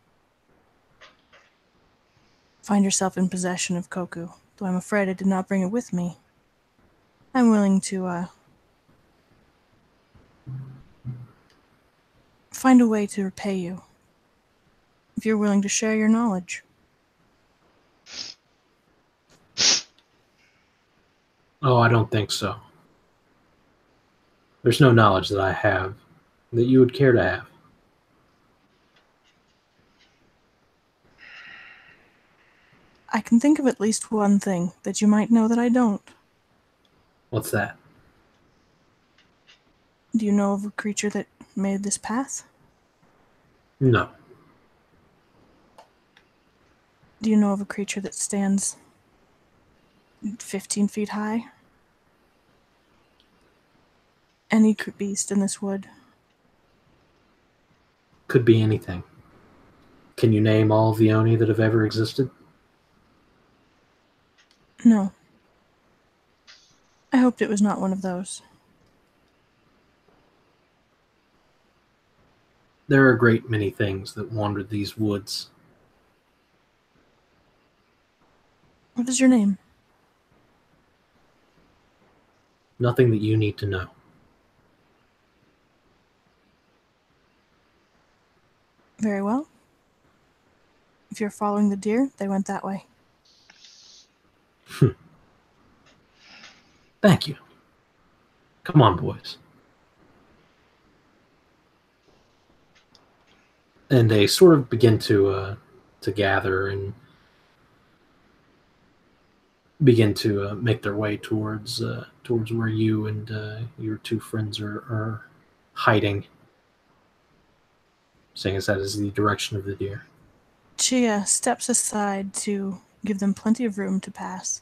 find yourself in possession of koku, though I'm afraid I did not bring it with me. I'm willing to find a way to repay you, if you're willing to share your knowledge. Oh, I don't think so. There's no knowledge that I have that you would care to have. I can think of at least one thing that you might know that I don't. What's that? Do you know of a creature that made this path? No. Do you know of a creature that stands 15 feet high? Any beast in this wood? Could be anything. Can you name all of the Oni that have ever existed? No. I hoped it was not one of those. There are a great many things that wandered these woods. What is your name? Nothing that you need to know. Very well. If you're following the deer, they went that way. Thank you. Come on, boys. And they sort of begin to gather and begin to make their way towards where you and your two friends are hiding. Seeing as that is the direction of the deer. She steps aside to give them plenty of room to pass.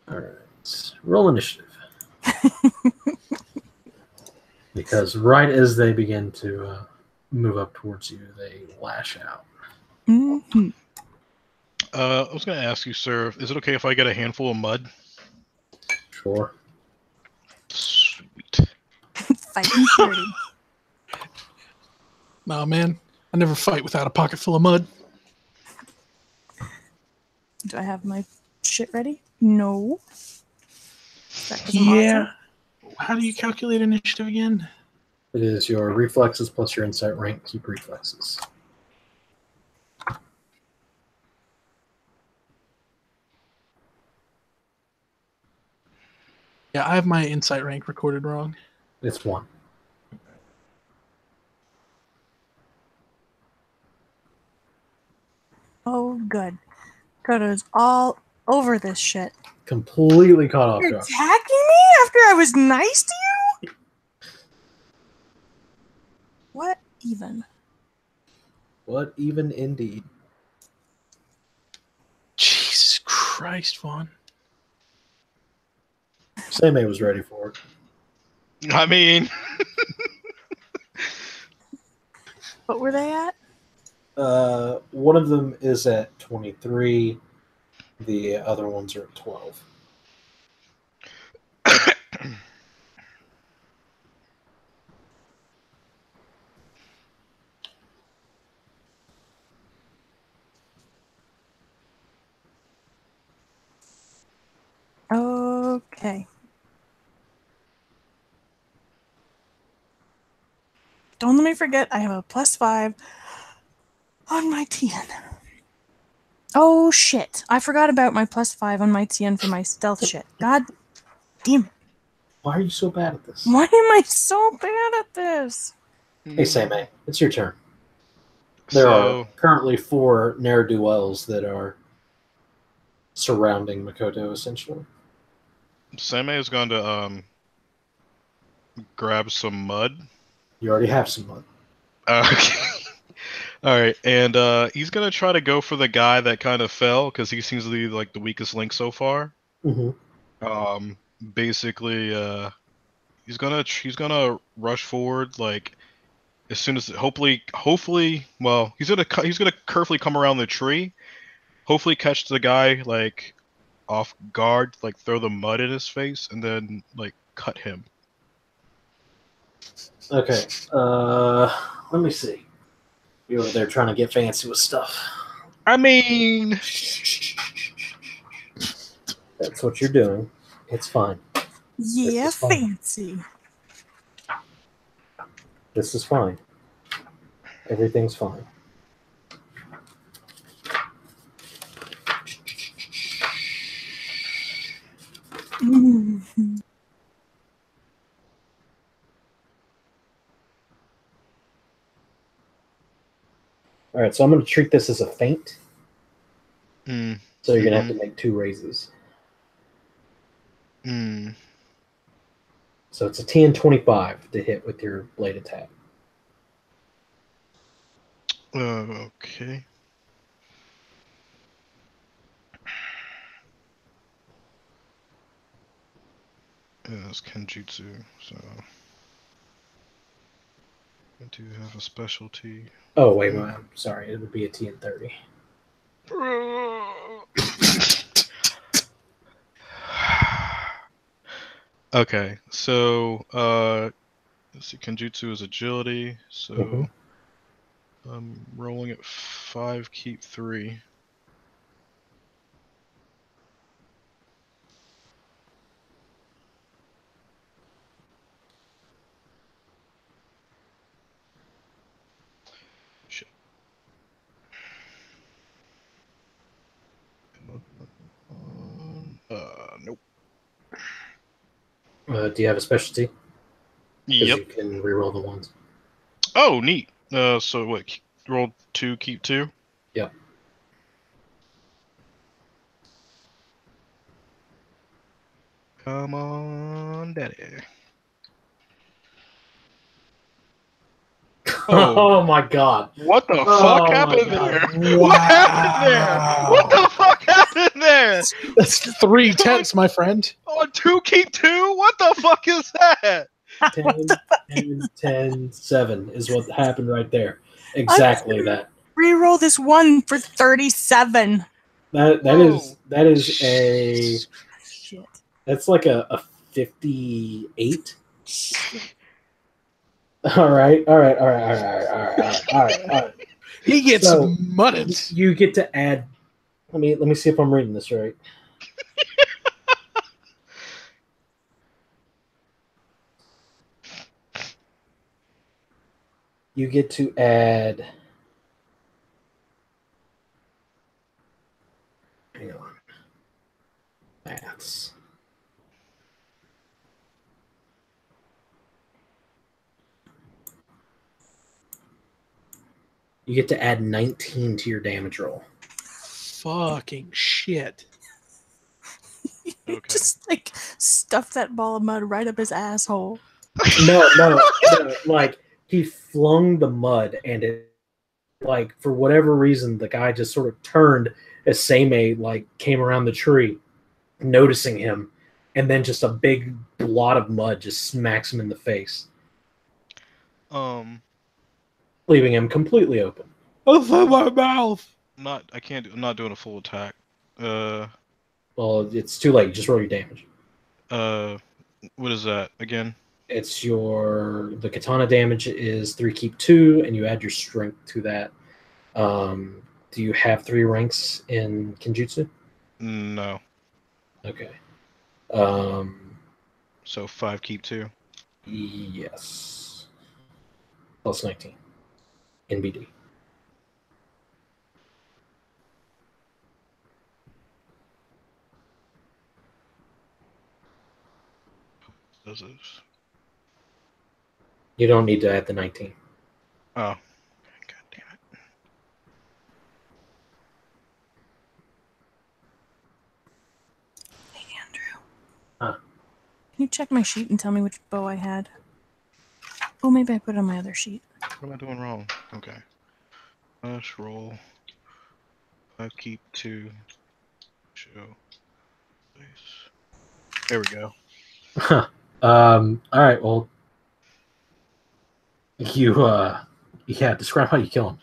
All right, roll initiative. Because right as they begin to move up towards you, they lash out. Mm-hmm. I was going to ask you, sir, is it okay if I get a handful of mud? Sure. Sweet. Fighting dirty. Nah, man. I never fight without a pocket full of mud. Do I have my shit ready? No. That 'cause I'm Yeah. awesome? How do you calculate initiative again? It is your reflexes plus your insight rank. Keep reflexes. Yeah, I have my insight rank recorded wrong. It's 1. Oh, good. Koto's all over this shit. Completely caught off You're guard. attacking me after I was nice to you? What even? What even indeed? Jesus Christ, Vaughn. Seimei was ready for it. I mean, What were they at? One of them is at 23. The other ones are at 12. Okay. Don't let me forget, I have a +5 on my TN. Oh shit. I forgot about my +5 on my TN for my stealth shit. God damn it. Why are you so bad at this? Why am I so bad at this? Hey, Seimei, it's your turn. There are currently 4 ne'er-do-wells that are surrounding Makoto, essentially. Seimei is going to grab some mud. You already have some mud. Okay. All right, and he's gonna try to go for the guy that kind of fell because he seems to be like the weakest link so far. Mm-hmm. Basically, he's gonna rush forward like as soon as hopefully, well, he's gonna carefully come around the tree, hopefully catch the guy like off guard, like throw the mud in his face, and then like cut him. Okay. Let me see. You're over there trying to get fancy with stuff. I mean, That's what you're doing. It's fine. Yeah, This is fine. fancy. This is fine. Everything's fine. Mhm. All right, so I'm going to treat this as a feint. mm, So you're going to have to make 2 raises. So it's a TN 25 to hit with your blade attack. Okay. It's Kenjutsu, so I do have a specialty. Oh wait, I'm sorry. It would be a TN30. Okay, so let's see. Kenjutsu is agility, so I'm rolling at 5, keep 3. Shit. Nope. Do you have a specialty? Because Yep. you can reroll the ones. Oh, neat. So what? Roll 2, keep 2. Yep. Come on, daddy. Oh my god. What the Oh fuck my happened God. there? What happened there? What the fuck happened there? That's 3 tenths, my friend. Oh, 2, keep 2? What the fuck is that? 10, 10, 10, 7 is what happened right there. Exactly that. Reroll this one for 37. That is a Shit. that's like a 58. All right. He gets So, mudded. You get to add. Let me see if I'm reading this right. You get to add. Hang on. Maths. You get to add 19 to your damage roll. Fucking shit. Okay. Just like stuff that ball of mud right up his asshole. No. Like he flung the mud, and it, like, for whatever reason, the guy just sort of turned as Seimei like came around the tree, noticing him, and then just a big blot of mud just smacks him in the face, leaving him completely open. Off my mouth. I can't. I'm not doing a full attack. Well, it's too late. Just roll your damage. What is that again? It's the katana damage is 3 keep 2, and you add your strength to that. Do you have 3 ranks in Kenjutsu? No. Okay. So 5, keep 2. Yes. Plus 19. NBD. Does this? You don't need to add the 19. Oh. God damn it. Hey, Andrew. Huh. Can you check my sheet and tell me which bow I had? Oh, maybe I put it on my other sheet. What am I doing wrong? Okay. Let's roll. 5, keep 2. Show. Place. There we go. All right. Well, describe how you kill him.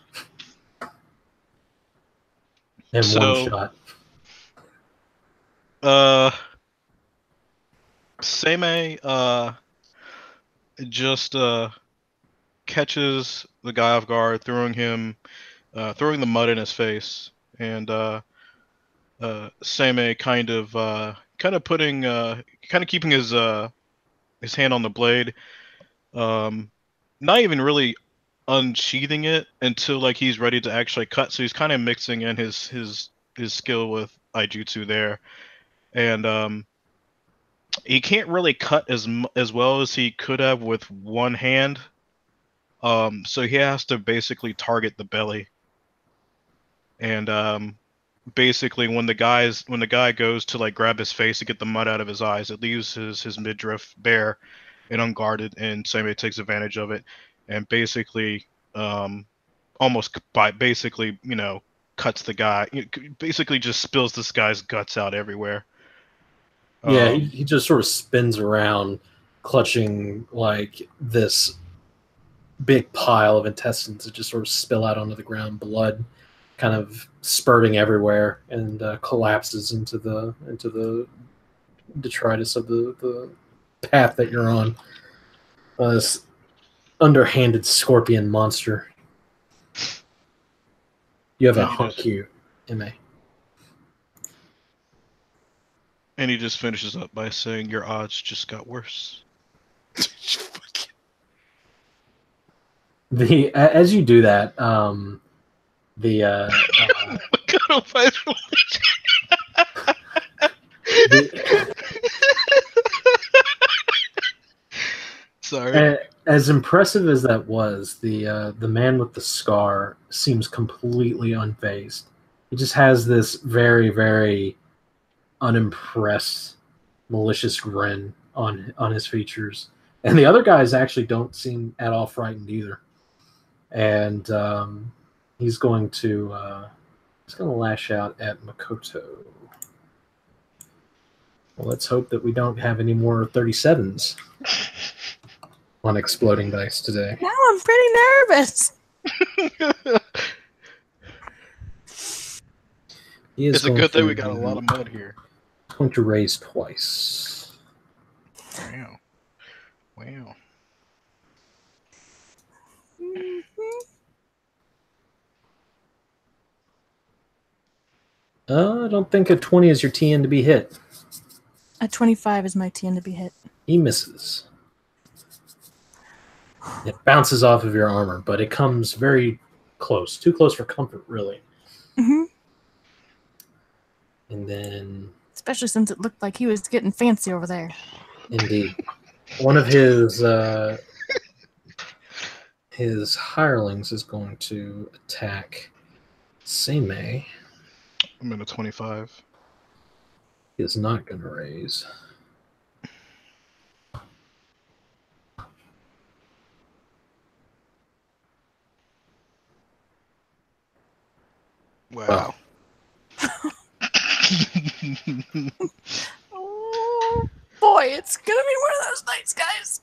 In one shot. Seimei, just catches the guy off guard, throwing the mud in his face, and Seimei kind of keeping his hand on the blade, not even really unsheathing it until like he's ready to actually cut. So he's kind of mixing in his skill with Aijutsu there, and he can't really cut as well as he could have with one hand. So he has to basically target the belly, and basically when the guy goes to like grab his face to get the mud out of his eyes, it leaves his midriff bare and unguarded, and Seimei takes advantage of it, and basically almost by basically, cuts the guy. Basically, just spills this guy's guts out everywhere. Yeah, he just sort of spins around, clutching like this big pile of intestines that just sort of spill out onto the ground, blood kind of spurting everywhere, and collapses into the detritus of the path that you're on. This underhanded scorpion monster. You have a hunt queue, MA. And he just finishes up by saying, "Your odds just got worse." As you do that, Sorry. As impressive as that was, the man with the scar seems completely unfazed. He just has this very, very unimpressed, malicious grin on his features, and the other guys actually don't seem at all frightened either. And he's going to lash out at Makoto. Well, let's hope that we don't have any more 37s on exploding dice today. Now I'm pretty nervous. It's a good thing we got a lot of mud here. Going to raise twice. Wow. Wow. I don't think a 20 is your TN to be hit. A 25 is my TN to be hit. He misses. It bounces off of your armor, but it comes very close. Too close for comfort, really. Mm-hmm. And then... Especially since it looked like he was getting fancy over there. Indeed. One of his hirelings is going to attack Seimei. I'm in a 25. He is not going to raise. Wow. Oh, boy, it's going to be one of those nights, guys.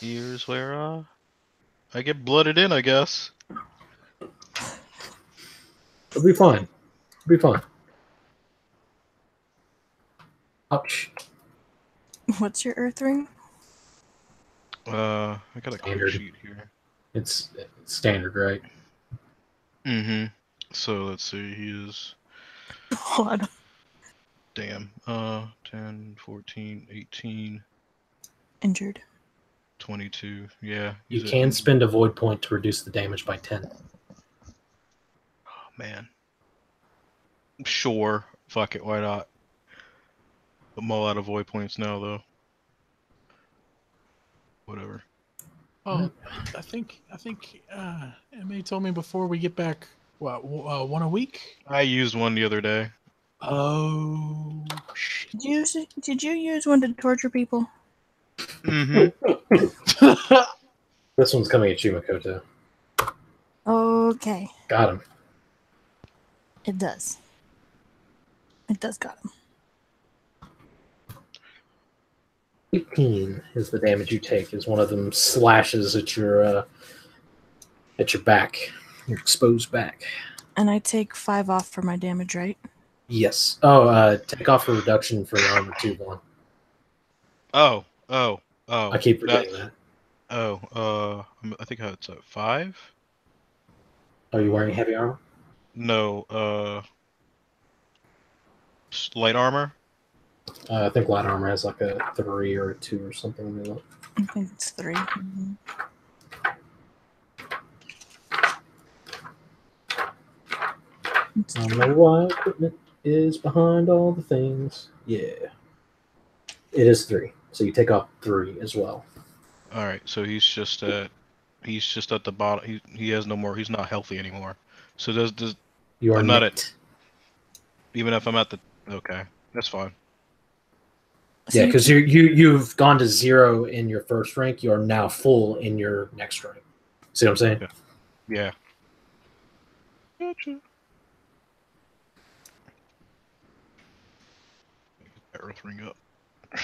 Here's where I get blooded in, I guess. It'll be fine. It'll be fine. Ouch. What's your earth ring? I got a clear sheet here. It's standard, right? Mm-hmm. So let's see, he is... God. Damn. 10, 14, 18... Injured. 22, yeah. You can spend a void point to reduce the damage by 10. Oh, man. Sure. Fuck it, why not? I'm all out of void points now, though. Whatever. Oh, I think MA told me before we get back, what, one a week? I used one the other day. Oh, shit. Did you use one to torture people? Mm-hmm. This one's coming at you, Makoto. Okay. Got him. It does. It does got him. 18 is the damage you take as one of them slashes at your back, your exposed back. And I take 5 off for my damage, right? Yes. Oh, take off a reduction for your armor too, one. Oh. I keep forgetting that. Oh, I think it's at 5? Are you wearing heavy armor? No, light armor? I think light armor has like a 3 or a 2 or something. I think it's 3. Mm-hmm. I don't know why equipment is behind all the things. Yeah. It is 3. So you take off 3 as well. Alright, so he's just at the bottom. He has no more. He's not healthy anymore. So does You are I'm not nicked. even if I'm at the... Okay, that's fine. Yeah, because you've gone to 0 in your first rank. You are now full in your next rank. See what I'm saying? Yeah. Gotcha. Get that earth ring up. How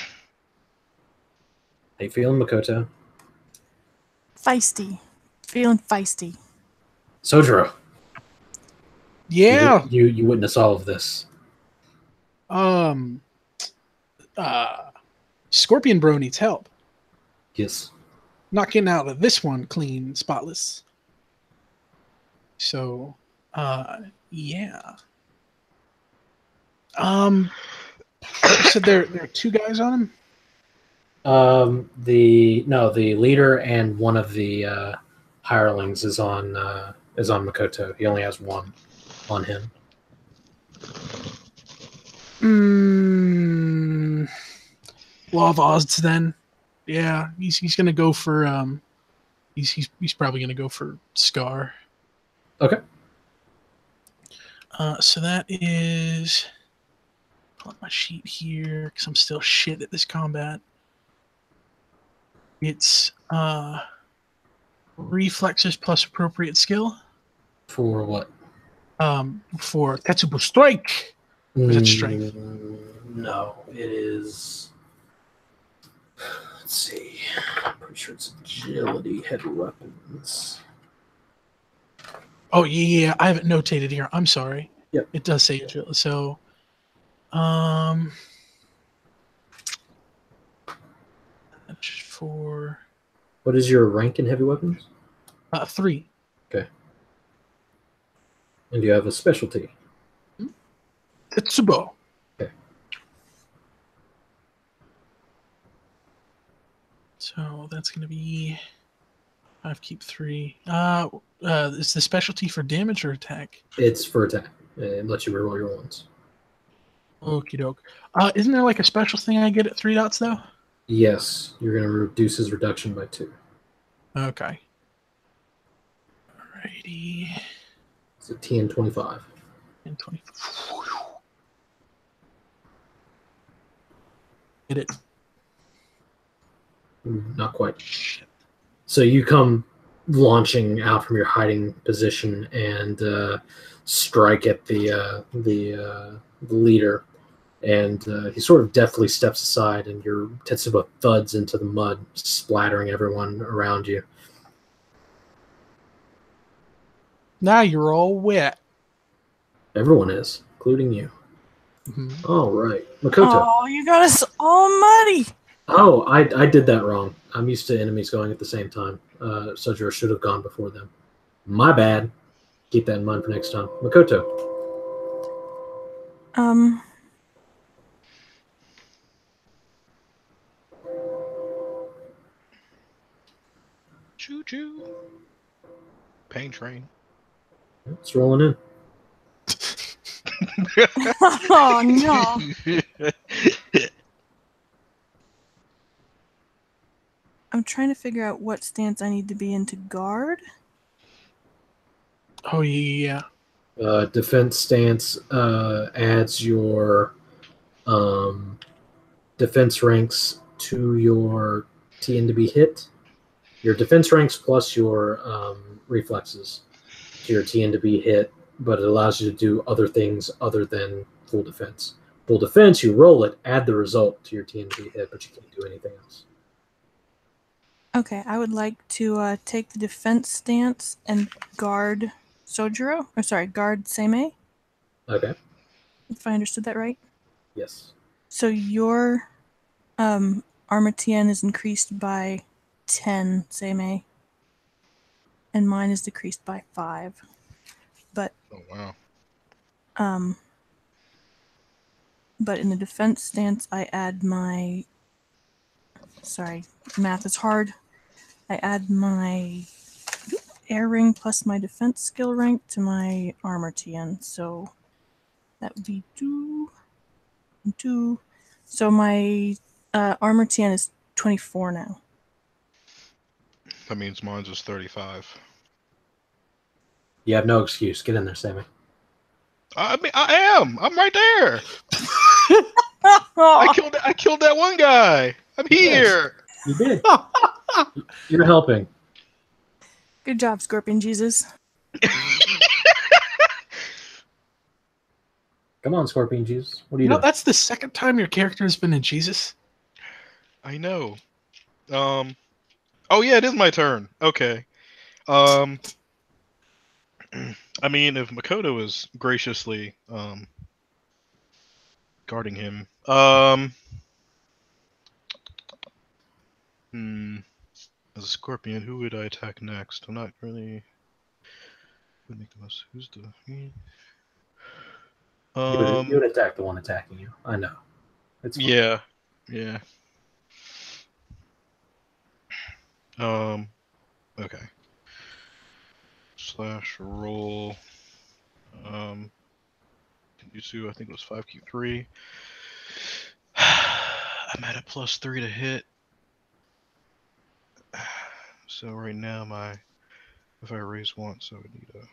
you feeling, Makoto? Feisty. Feeling feisty. Sojiro, Yeah. you witness all of this. Scorpion Bro needs help. Yes. Not getting out of this one clean, spotless. So, yeah. You said there are two guys on him? The leader and one of the hirelings is on Makoto. He only has one on him. Law of odds then. Yeah, he's gonna go for he's probably gonna go for Scar. Okay. So that is, pull up my sheet here because I'm still shit at this combat. It's reflexes plus appropriate skill. For what? For Tetsubo Strike. Or is it strength? No, it is. Let's see. I'm pretty sure it's agility, heavy weapons. Oh yeah, I have it notated here. I'm sorry. Yep. It does say agility. So, that's for What is your rank in heavy weapons? 3. Okay. And do you have a specialty? Tetsubo. Okay. So that's gonna be 5 keep 3. Is the specialty for damage or attack? It's for attack. It lets you reroll your ones. Okie doke. Isn't there like a special thing I get at 3 dots though? Yes, you're going to reduce his reduction by 2. Okay. Alrighty. It's a T and 25. And 20. Hit it. Not quite. So you come launching out from your hiding position and strike at the leader, and he sort of deftly steps aside, and your Tetsuba thuds into the mud, splattering everyone around you. Now you're all wet. Everyone is, including you. Mm-hmm. All right, Makoto. Oh, you got us all muddy. Oh, I did that wrong. I'm used to enemies going at the same time. Sojiro should have gone before them. My bad. Keep that in mind for next time. Makoto. Choo choo. Pain train. It's rolling in. Oh no. I'm trying to figure out what stance I need to be in to guard. Oh yeah. Defense stance adds your defense ranks to your TN to be hit. Your defense ranks plus your reflexes to your TN to be hit, but it allows you to do other things other than full defense. Full defense, you roll it, add the result to your TN to be hit, but you can't do anything else. Okay, I would like to take the defense stance and guard Sojiro. Or sorry, guard Seimei. Okay. If I understood that right. Yes. So your armor TN is increased by 10, Seimei. And mine is decreased by 5. But Oh wow. But in the defense stance I add my math is hard. I add my air ring plus my defense skill rank to my armor TN. So that would be 2. So my armor TN is 24 now. That means mine's is 35. You have no excuse. Get in there, Sammy. I mean, I am. I'm right there. I killed that one guy. I'm here. You did. You're helping. Good job, Scorpion Jesus. Come on, Scorpion Jesus. What are you You know, doing? that's the second time your character has been a Jesus. I know. Oh yeah, it is my turn. Okay. I mean, if Makoto is graciously guarding him, as a scorpion, who would I attack next? I'm not really. Would make the most. Who's the? You would attack the one attacking you. I know. It's fine. Yeah, yeah. Okay. Slash roll. Jutsu, I think it was 5Q3. I'm at a +3 to hit. So right now if I raise once, I would need a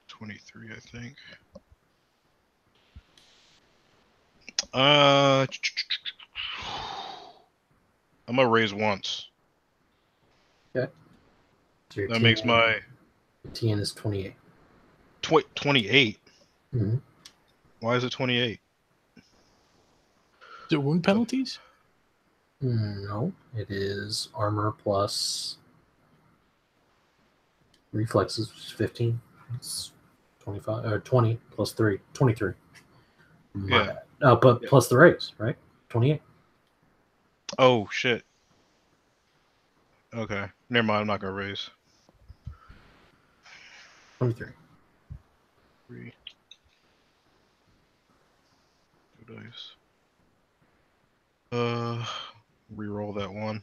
23, I think. I'm gonna raise once. Okay. So your That makes my TN is 28. 28. Mm-hmm. Why is it 28? Is it wound penalties? No, it is armor plus reflexes, which is 15. It's 25 or 20 plus 3, 23. My Yeah. bad. Oh, but Yeah. plus the raise, right? 28. Oh shit. Okay. Never mind, I'm not gonna raise. 23. 3. 2 dice. Reroll that one.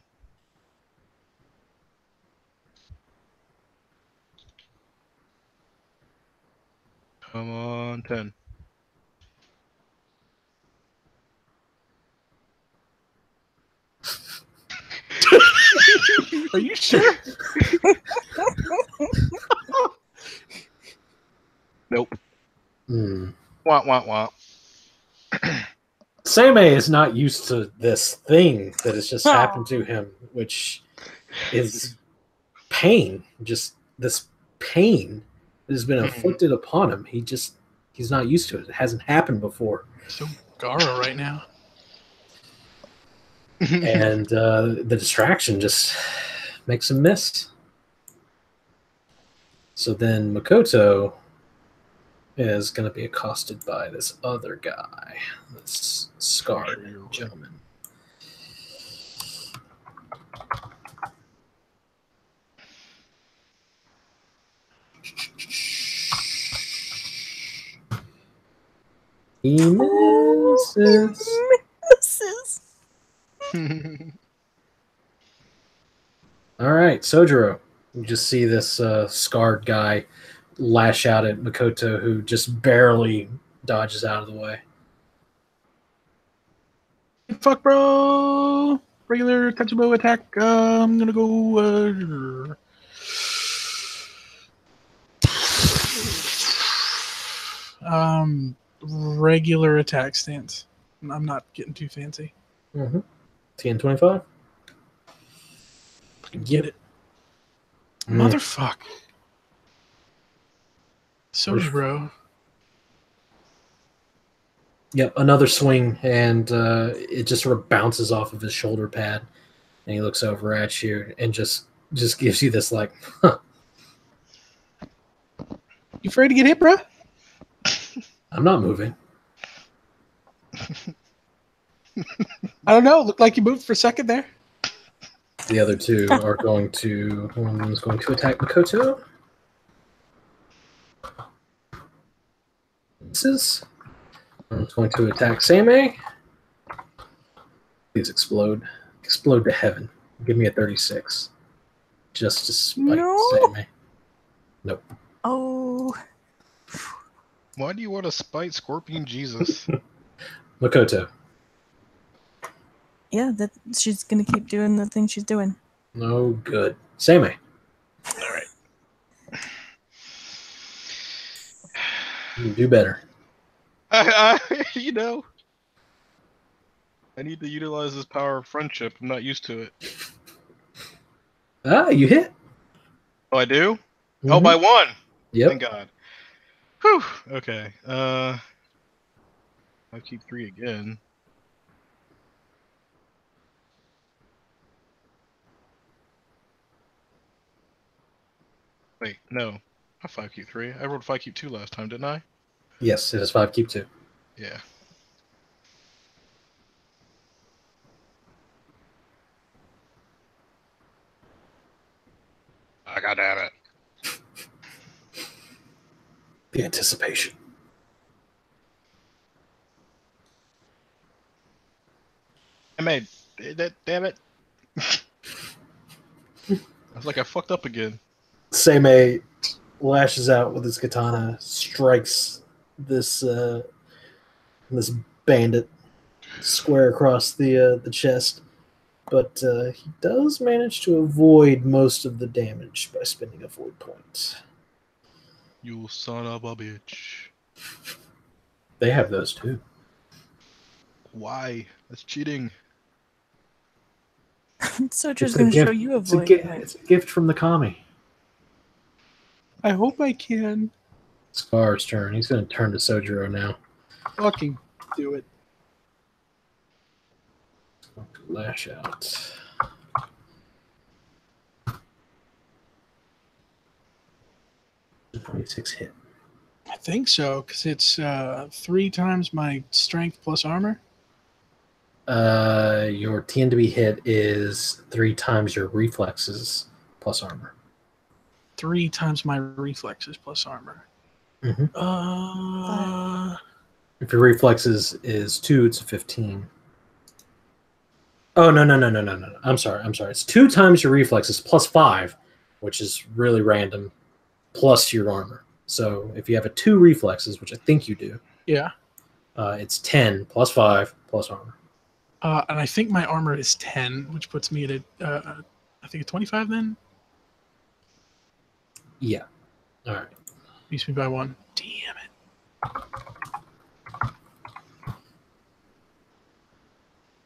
Come on, 10. Are you sure? Nope. Mm. Wah wah wah. Seimei is not used to this thing that has just happened to him, which is pain. Just this pain that has been inflicted upon him. He's not used to it. It hasn't happened before. So Gara right now. And the distraction just makes him miss. So then Makoto is going to be accosted by this other guy, this scarred gentleman. He misses. All right, Sojiro. You just see this scarred guy lash out at Makoto, who just barely dodges out of the way. Fuck, bro. Regular Tetsubo attack. I'm gonna go. Regular attack stance. I'm not getting too fancy. Mm-hmm. TN25. Get it. Motherfuck. Soji, bro. Yep, another swing, and it just sort of bounces off of his shoulder pad, and he looks over at you and just gives you this like, huh. You afraid to get hit, bro? I'm not moving. I don't know. Looked like you moved for a second there. The other two are going to. One is going to attack Makoto. Misses. One's going to attack Seimei. Please explode. Explode to heaven. Give me a 36. Just to spite Seimei. Nope. Oh. Why do you want to spite Scorpion Jesus? Makoto. Yeah, that she's gonna keep doing the thing she's doing. No good. Seimei. All right. You can do better. You know, I need to utilize this power of friendship. I'm not used to it. Ah, you hit. Oh, I do? Oh, by 1. Yep. Thank God. Whew. Okay. I keep 3 again. Wait, no. Not 5 keep 3. I rolled 5 keep 2 last time, didn't I? Yes, it is 5 keep 2. Yeah. Ah, God damn it. The anticipation. Damn it. I was like, I fucked up again. Seimei lashes out with his katana, strikes this this bandit square across the chest, but he does manage to avoid most of the damage by spending a void point. You son of a bitch. They have those too. Why? That's cheating. Sojo's going to show you a void. It's a gift from the kami. I hope I can. Scar's turn. He's going to turn to Sojiro now. Fucking do it. Lash out. .26 hit. I think so, because it's 3 times my strength plus armor. Your TN to be hit is 3 times your reflexes plus armor. 3 times my reflexes plus armor. Mm-hmm. If your reflexes is 2, it's a 15. Oh, no. I'm sorry. It's 2 times your reflexes plus 5, which is really random, plus your armor. So if you have a 2 reflexes, which I think you do, Yeah. it's 10 plus 5 plus armor. And I think my armor is 10, which puts me at I think a 25 then? Yeah. All right. Beats me by 1. Damn it.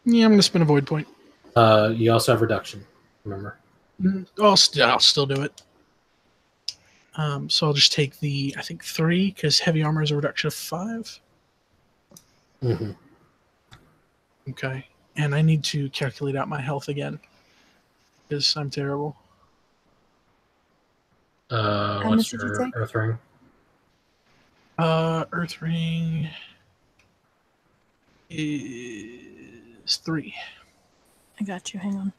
Yeah, I'm going to spend a void point. You also have reduction, remember? I'll still do it. So I'll just take the, I think, 3, because heavy armor is a reduction of 5. Mm-hmm. Okay. And I need to calculate out my health again, because I'm terrible. What's your earth ring? Earth ring is 3. I got you. Hang on.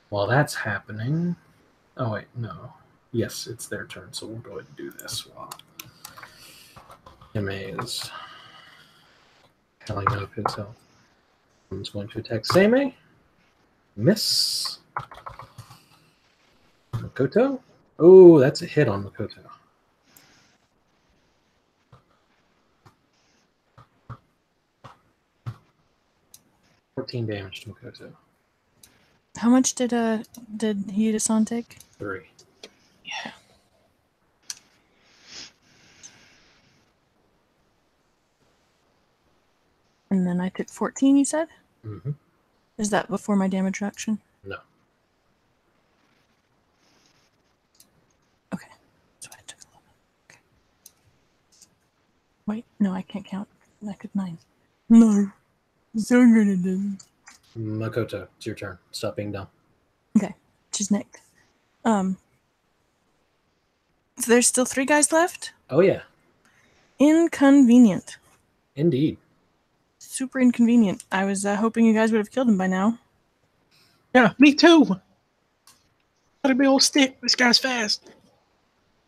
While that's happening... Oh, wait, no. Yes, it's their turn, so we'll go ahead and do this while MA is telling up his health. He's going to attack Seimei. Miss. Makoto. Oh, that's a hit on Makoto. $14 damage to Makoto. How much did Hida-san take? 3. Yeah. And then I took 14, you said? Mm-hmm. Is that before my damage reduction? No. Okay. So I took 11. Okay. Wait, no, I can't count. I could 9. No. So good at this. Makoto, it's your turn. Stop being dumb. Okay. She's next. So there's still 3 guys left? Oh, yeah. Inconvenient. Indeed. Super inconvenient. I was hoping you guys would have killed him by now. Yeah, me too. Got a big old stick. This guy's fast.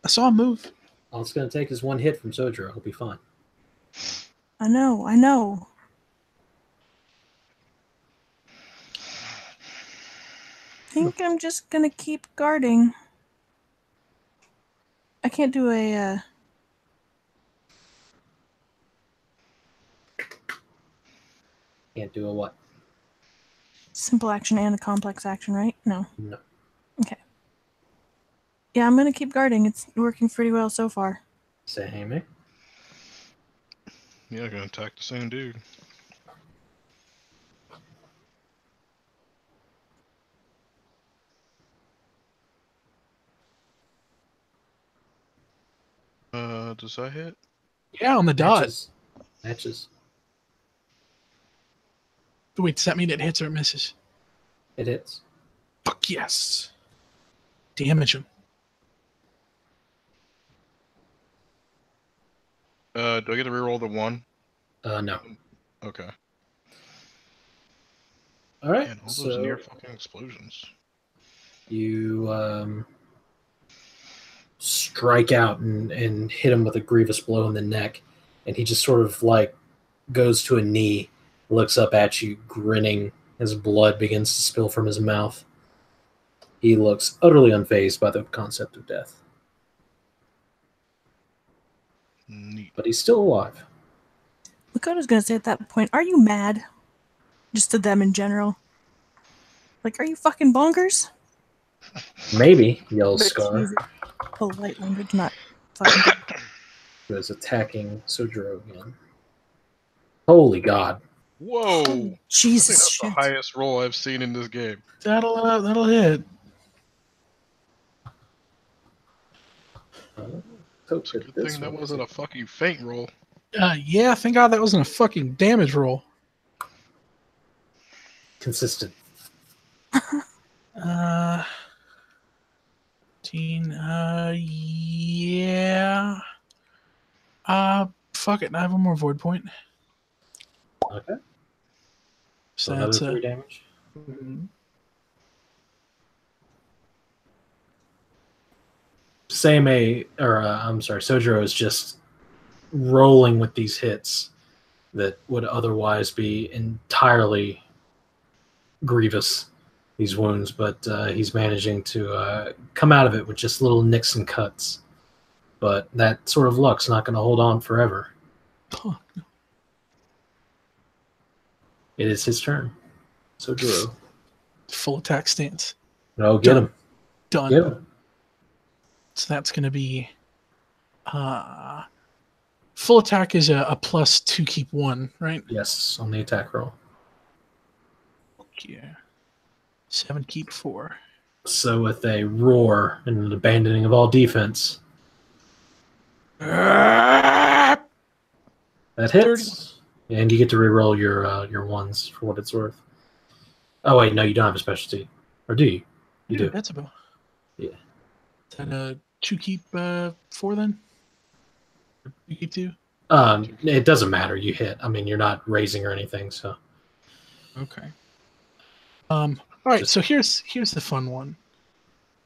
I saw him move. All it's going to take is 1 hit from Sojiro. He'll be fine. I know. Think I'm just gonna keep guarding. I can't do a Can't do a what? simple action and a complex action, right? No. No. Okay. Yeah, I'm gonna keep guarding. It's working pretty well so far. Seimei. Yeah, gonna attack the same dude. Does that hit? Yeah, on the dot. Matches. Wait, does that mean it hits or it misses? It hits. Fuck yes. Damage him. Do I get to reroll the 1? No. Okay. All right. Man, all those near fucking explosions. You strike out and hit him with a grievous blow in the neck, and he just sort of like goes to a knee, looks up at you, grinning. His blood begins to spill from his mouth. He looks utterly unfazed by the concept of death. Neat. But he's still alive. Lakota's gonna say at that point, "Are you mad?" Just to them in general. Like, are you fucking bonkers? Maybe, yells But Scar, use polite language, not fucking. who is attacking Sojiro again. Holy God. Whoa! I think Jesus that's shit. the highest roll I've seen in this game. That'll hit. It's a good thing that wasn't a fucking faint roll. Yeah, thank God that wasn't a fucking damage roll. Consistent. 15, yeah. Fuck it, I have one more void point. Okay. So Another that's 3 damage. Sojiro is just rolling with these hits that would otherwise be entirely grievous, these wounds, but he's managing to come out of it with just little nicks and cuts. But that sort of luck's not going to hold on forever. Oh, no. It is his turn. Sojiro. Full attack stance. No, get him. Done. Get him. So that's going to be full attack is a +2 keep 1, right? Yes, on the attack roll. Yeah. 7 keep 4. So with a roar and an abandoning of all defense, that hits. And you get to reroll your ones for what it's worth. Oh wait, no, you don't have a specialty, or do you? You do. That's about. Yeah. Is that a 2 keep 4 then? 2 keep 2. It doesn't matter. You hit. I mean, you're not raising or anything, so. Okay. All right. So here's the fun one.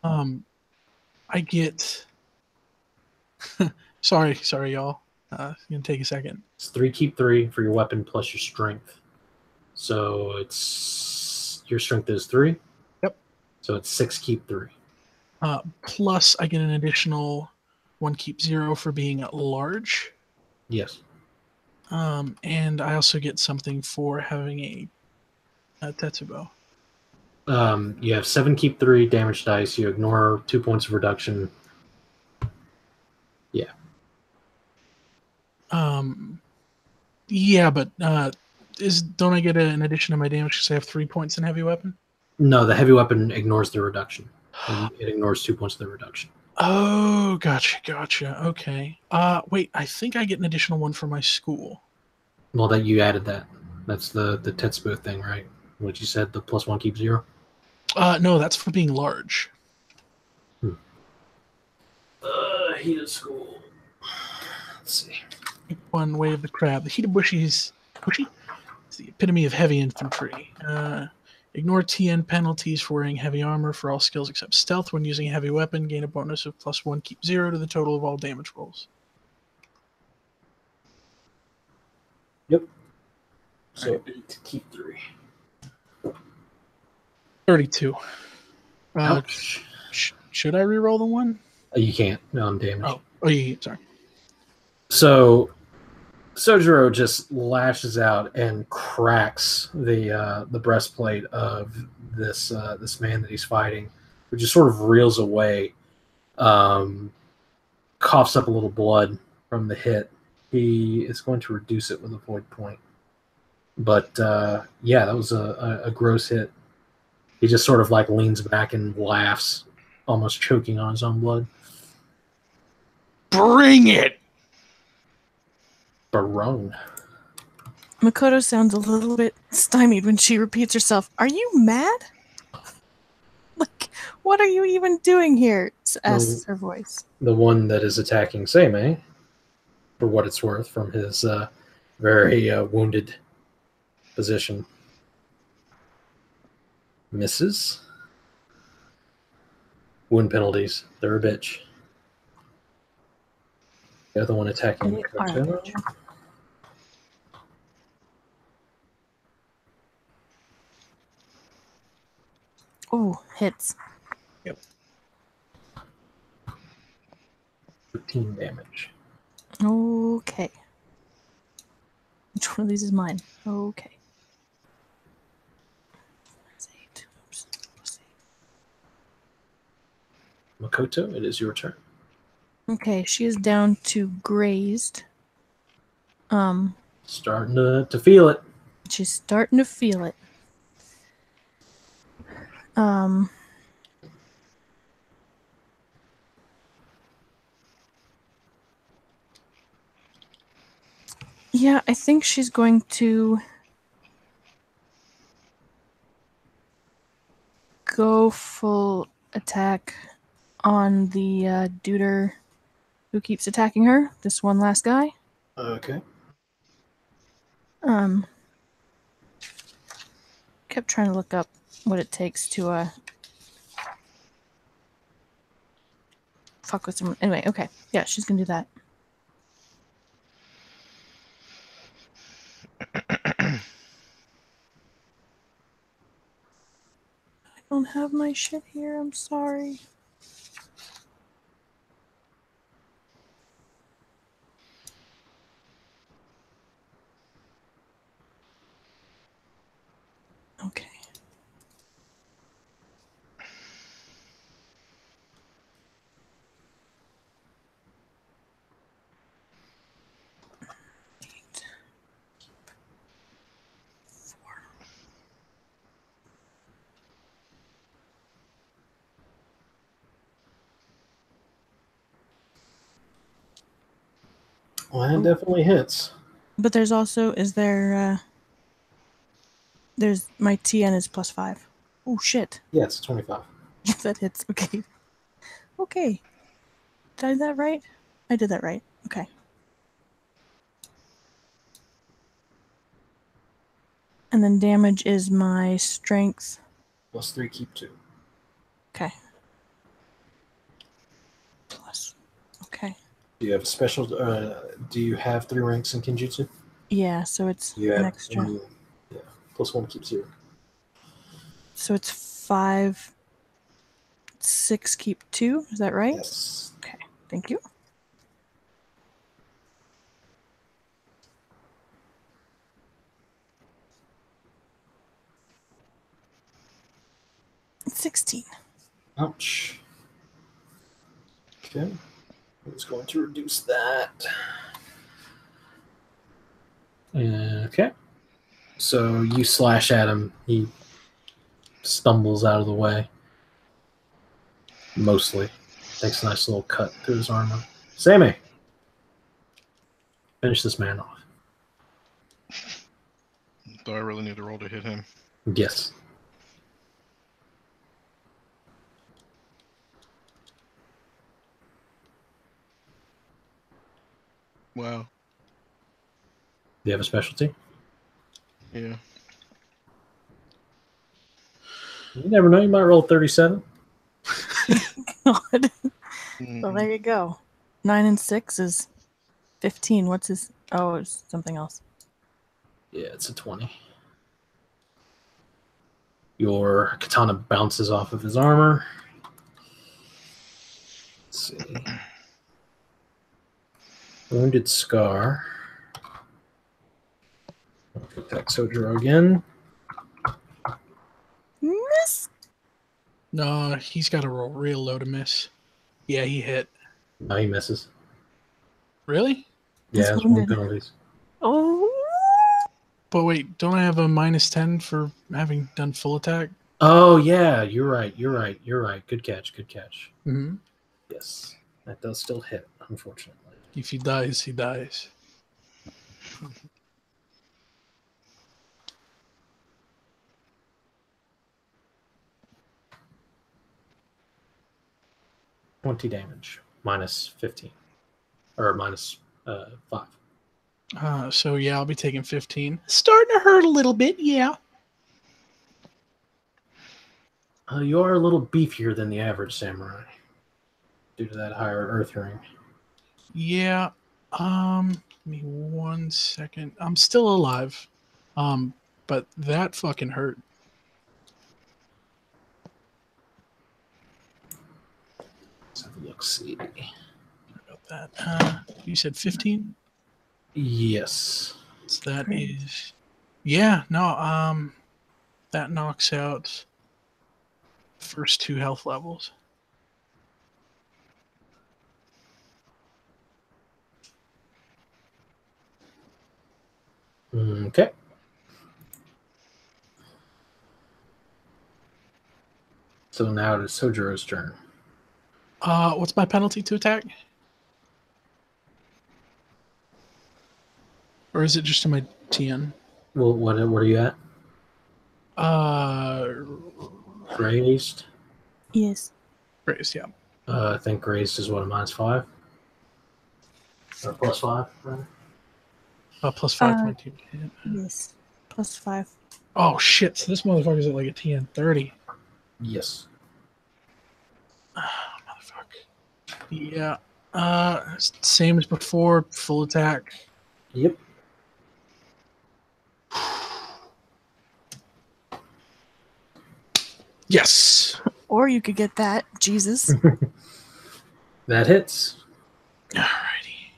I get. sorry, y'all. It's gonna take a second. It's 3 keep 3 for your weapon plus your strength. So it's your strength is 3. Yep. So it's 6 keep 3. Plus, I get an additional 1 keep 0 for being large. Yes. And I also get something for having a Tetsubo. You have 7 keep 3 damage dice. You ignore 2 points of reduction. Yeah. Yeah, but don't I get an addition to my damage because I have 3 points in heavy weapon? No, the heavy weapon ignores the reduction. It ignores 2 points of the reduction. Oh, gotcha. Okay. Wait, I think I get an additional 1 for my school. Well, that you added that. That's the Tetsubo thing, right? What you said, the +1 keep 0? No, that's for being large. Heat of school. Let's see. One way of the crab. The heated bushy is the epitome of heavy infantry. Ignore TN penalties for wearing heavy armor for all skills except stealth. When using a heavy weapon, gain a bonus of +1 keep 0 to the total of all damage rolls. Yep. So 8 keep 3. 32. Ouch. Should I reroll the 1? You can't on damage. Oh, yeah, sorry. So Sojiro just lashes out and cracks the breastplate of this man that he's fighting, who just sort of reels away, coughs up a little blood from the hit. He is going to reduce it with a void point. But yeah, that was a gross hit. He just sort of like leans back and laughs, almost choking on his own blood. Bring it! Barone. Makoto sounds a little bit stymied when she repeats herself. Are you mad? Like, what are you even doing here? Asks her voice. The one that is attacking Seimei, for what it's worth, from his very wounded position. Misses. Wound penalties. They're a bitch. The other one attacking They are a Makoto. bitch. Ooh, hits. 13 damage. Okay. Which one of these is mine? Okay. That's 8. Oops. Plus 8. Makoto, it is your turn. Okay, she is down to grazed. Starting to feel it. She's starting to feel it. Yeah, I think she's going to go full attack on the duder who keeps attacking her. This one last guy. Okay. Kept trying to look up what it takes to fuck with someone. Anyway, okay. Yeah, she's gonna do that. I don't have my shit here. I'm sorry. Okay. Eight. 4. Well, that definitely hits. But there's also, there's my TN is +5. Oh shit. Yeah, it's 25. That hits. Okay. Okay. Did I do that right? I did that right. Okay. And then damage is my strength. Plus 3, keep 2. Okay. Plus. Okay. Do you have a special? Do you have 3 ranks in Kenjutsu? Yeah, so it's You an have extra. yeah, plus 1 keep 0. So it's 5, 6, keep 2. Is that right? Yes. Okay. Thank you. It's 16. Ouch. Okay. I'm just going to reduce that. Okay. So you slash at him. He stumbles out of the way. Mostly. Takes a nice little cut through his armor. Sammy! Finish this man off. Do I really need to roll to hit him? Yes. Wow. Do you have a specialty? Yeah. You never know. You might roll 37. God. Mhm. Well, there you go. 9 and 6 is 15. What's his? Oh, it's something else. Yeah, it's a 20. Your katana bounces off of his armor. Let's see. Wounded Scar. Attack Sojiro again. Miss. No, he's got to roll real low to miss. Yeah, he hit. No, he misses. Really? Yeah, He's it's wound wounded. penalties. Oh. But wait, don't I have a -10 for having done full attack? Oh, yeah, you're right. You're right. You're right. Good catch. Good catch. Mm-hmm. Yes. That does still hit, unfortunately. If he dies, he dies. $20 damage, minus 15. Or minus 5. So yeah, I'll be taking 15. Starting to hurt a little bit, yeah. You are a little beefier than the average samurai due to that higher earth ring. Yeah. Give me 1 second. I'm still alive. But that fucking hurt. Let's have a look. See. About that. You said 15? Yes. So that Great. is. Yeah. No. That knocks out the first 2 health levels. Okay. So now it is Sojiro's turn. What's my penalty to attack? Or is it just to my TN? Well, what are you at? Uh, Grazed? Yes. raised, yeah. I think grazed is what, a -5? Or +5, rather? Plus 5 Uh, point to hit. Yes. +5. Oh shit! So this motherfucker's at like a TN 30. Yes. Motherfucker. Yeah. Same as before. Full attack. Yep. Yes. Or you could get that. Jesus. That hits. Alrighty.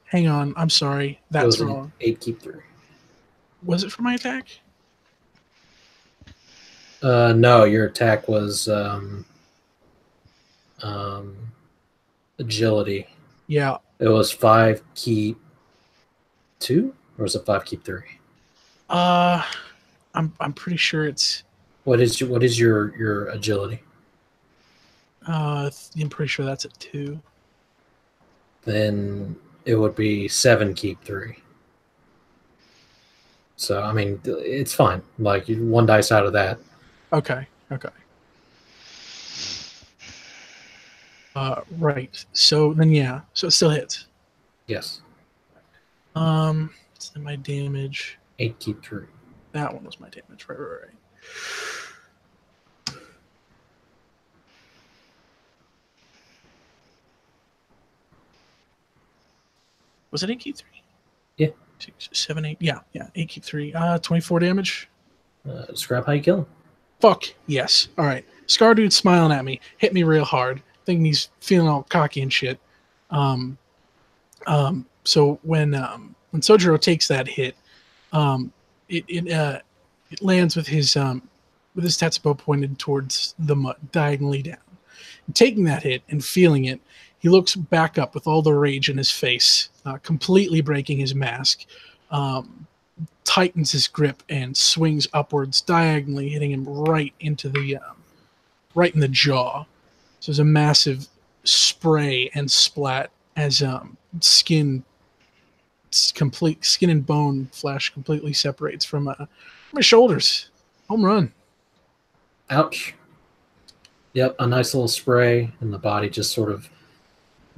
Hang on. I'm sorry. That's Goes in wrong. 8, keep 3. Was it for my attack? No, your attack was agility. Yeah. It was 5, keep 2? Or was it 5, keep 3? I'm pretty sure it's. What is your agility? I'm pretty sure that's at 2. Then it would be 7, keep 3. So I mean, it's fine. Like 1 dice out of that. Okay. Right. So then, yeah. So it still hits. Yes. So my damage. 8, keep 3. That one was my damage. Right. Was it 8 keep 3? Yeah. 6, 7, 8. Yeah. 8 keep 3. 24 damage. Describe how you kill him. Fuck yes. All right. Scar dude's smiling at me. Hit me real hard. Thinking he's feeling all cocky and shit. So when Sojiro takes that hit, it lands with his Tetsubo pointed towards the mud, diagonally down. And taking that hit and feeling it, he looks back up with all the rage in his face, completely breaking his mask, tightens his grip and swings upwards diagonally, hitting him right in the jaw. So there's a massive spray and splat as skin and bone flesh completely separates from my shoulders. Home run. Ouch. Yep, a nice little spray, and the body just sort of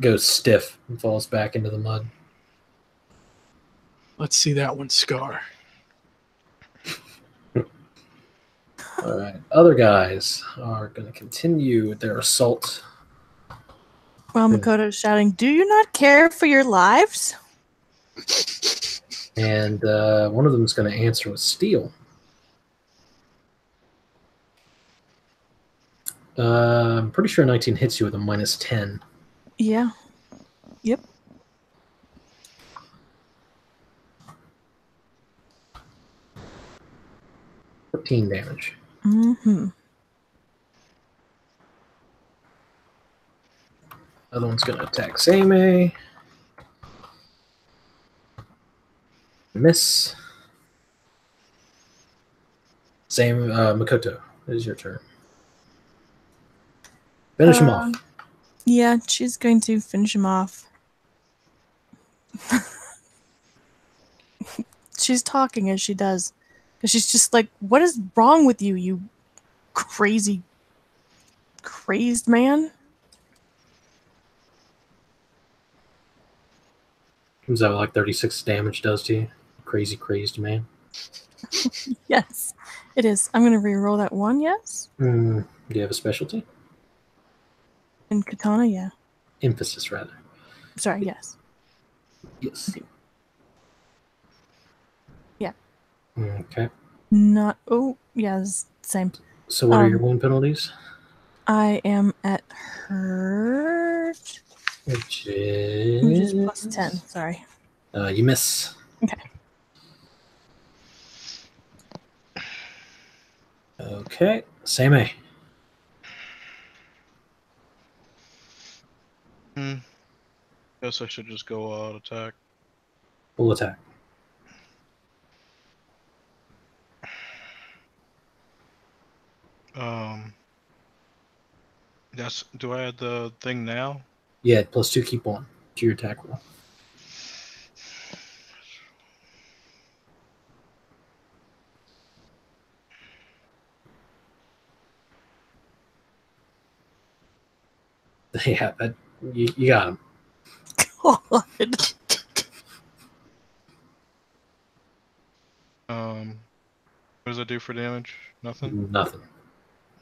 goes stiff and falls back into the mud. Let's see that one, Scar. All right. Other guys are going to continue with their assault. While Makoto is shouting, "Do you not care for your lives?" And one of them is going to answer with steel. I'm pretty sure 19 hits you with a -10. Yeah. Yep. $14 damage. Mm-hmm. Other one's going to attack Seimei. Miss. Same, Makoto. It is your turn. Finish him off. Yeah, she's going to finish him off. She's talking as she does. Because she's just like, what is wrong with you, you crazy, crazed man? Is that what, like 36 damage does to you? Crazy, crazed man. Yes, it is. I'm going to re-roll that one, yes? Do you have a specialty? In Katana, yeah. Emphasis, rather. Sorry, yes. Yes. Yeah. Okay. Not, oh, yeah, it's the same. So what are your wound penalties? I am at hurt, Which which is is... plus 10, sorry. You miss. Okay. Okay. Same. Guess I should just go out attack. Full attack. Do I add the thing now? Yeah, +2 keep on to your attack roll. Yeah, that you got him. God. What does that do for damage? Nothing? Nothing.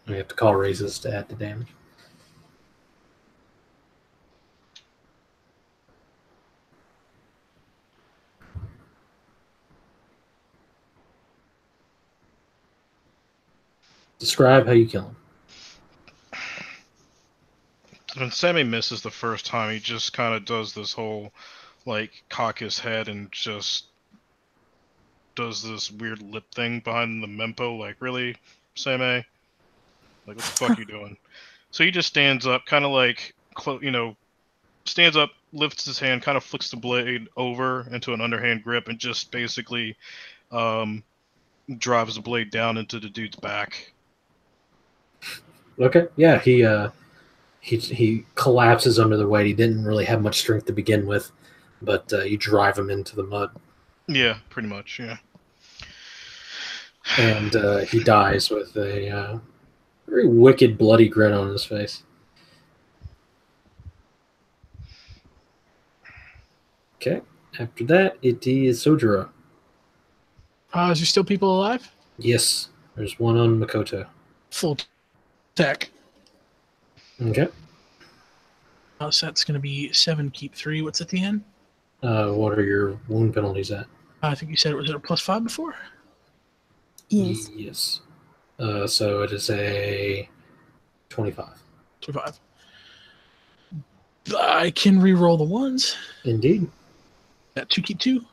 We have to call raises to add the damage. Describe how you kill him. When Sammy misses the first time, he just kind of does this whole, like, cock his head and just does this weird lip thing behind the mempo, like, really, Sammy? Like, what the fuck you doing? So he just stands up, kind of like, stands up, lifts his hand, kind of flicks the blade over into an underhand grip, and just basically drives the blade down into the dude's back. Okay. Yeah, he collapses under the weight. He didn't really have much strength to begin with, but you drive him into the mud. Yeah, pretty much, yeah. And he dies with a very wicked, bloody grin on his face. Okay. After that, it is Sojiro. Is there still people alive? Yes. There's one on Makoto. Full attack. Okay. So that's going to be 7, keep 3. What's at the end? What are your wound penalties at? I think you said it was at a +5 before? Yes. Yes. So it is a 25. 25. I can re-roll the ones. Indeed. That 2, keep 2.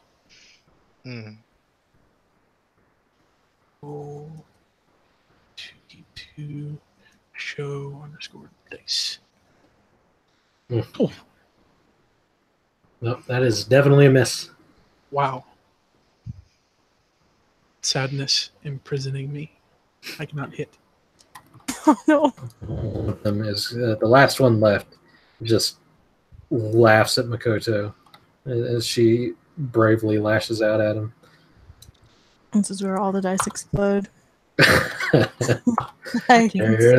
Roll 2, keep 2. Show _ dice. Oh, Nope, that is definitely a miss. wow. Sadness imprisoning me. I cannot hit. Oh, no. One of them is the last one left. Just laughs at Makoto as she bravely lashes out at him. This is where all the dice explode. Here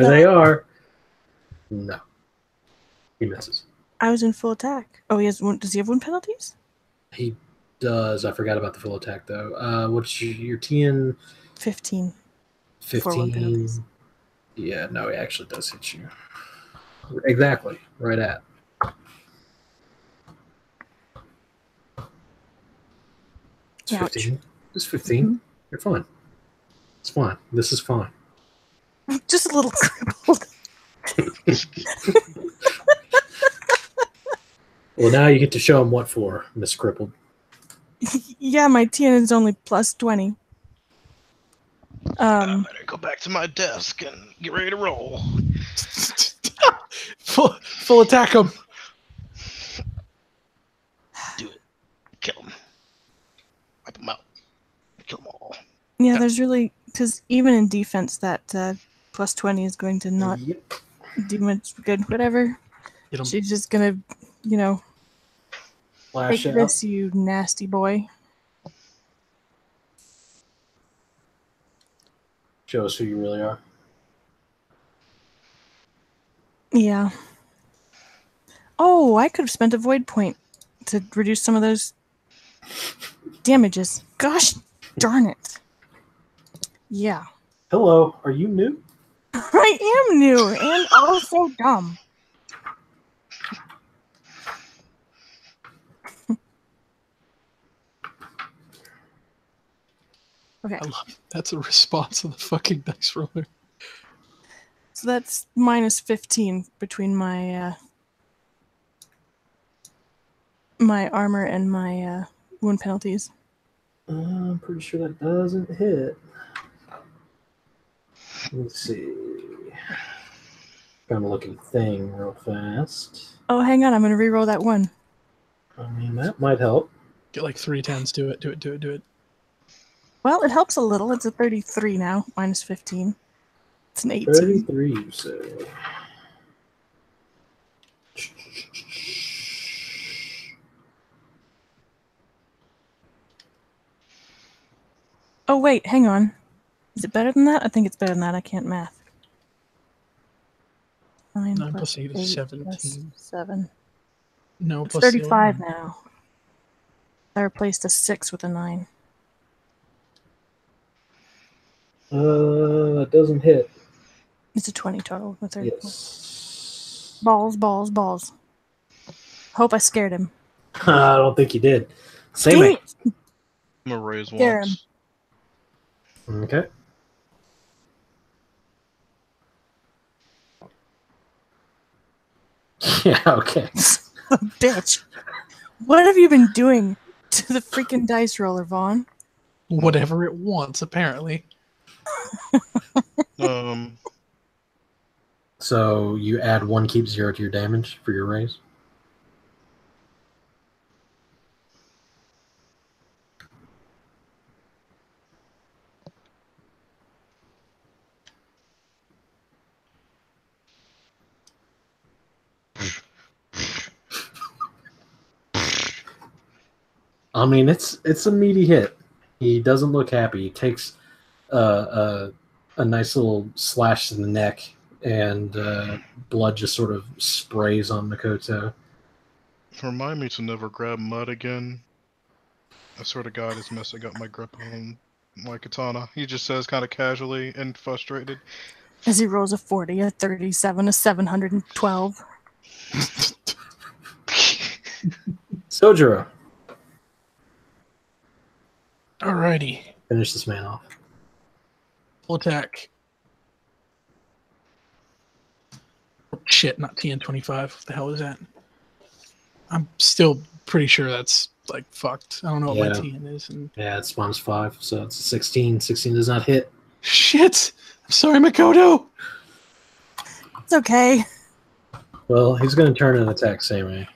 they are. No. He misses. I was in full attack. Oh, does he have wound penalties? He does. I forgot about the full attack, though. What's your TN? 15. For wound 15. penalties. Yeah, no, he actually does hit you. Exactly. Right at. It's Ouch. 15. It's 15. Mm-hmm. You're fine. It's fine. This is fine. Just a little crippled. Well, now you get to show him what for, Miss Crippled. Yeah, my TN is only +20. I better go back to my desk and get ready to roll. Full attack him. Do it. Kill him. Wipe him out. Kill them all. Yeah, there's really Because even in defense, that plus 20 is going to not Yep. do much good. Whatever. Get 'em. She's just gonna, Flash take out. this, you nasty boy. Show us who you really are. Yeah. Oh, I could have spent a void point to reduce some of those damages. Gosh darn it. Yeah. Hello, are you new? I am new and also dumb. Okay. I love it. That's a response of the fucking dice roller. So that's minus 15 between my my armor and my wound penalties. I'm pretty sure that doesn't hit. Let's see. Found a looking thing real fast. Oh, hang on. I'm going to reroll that one. I mean, that might help. Get like 3 10s. Do it. Do it. Do it. Do it. Well, it helps a little. It's a 33 now, minus 15. It's an 18. 33, you say. Oh, wait. Hang on. Is it better than that? I think it's better than that. I can't math. 9 9 plus plus 8 is 17. 7. No, It's plus 35 11. now. I replaced a 6 with a 9. That doesn't hit. It's a 20 total with 34. Yes. Balls. Hope I scared him. I don't think you did. Same Dang it. it. I'm gonna raise Scare once. Okay. Yeah, okay. Bitch. What have you been doing to the freaking dice roller, Vaughn? Whatever it wants, apparently. So you add 1, keep 0 to your damage for your raise? I mean, it's a meaty hit. He doesn't look happy. He takes a nice little slash in the neck, and blood just sort of sprays on Makoto. Remind me to never grab mud again. I swear to God, it's messing up my grip on my katana. He just says kind of casually and frustrated. As he rolls a 40, a 37, a 712. Sojiro, Alrighty. finish this man off. Full attack. Oh, shit, not TN25. What the hell is that? I'm still pretty sure that's like fucked. I don't know what my Yeah. TN is. And Yeah, it's -5, so it's a 16. 16 does not hit. shit! I'm sorry, Makoto! It's okay. Well, he's going to turn and attack Samei.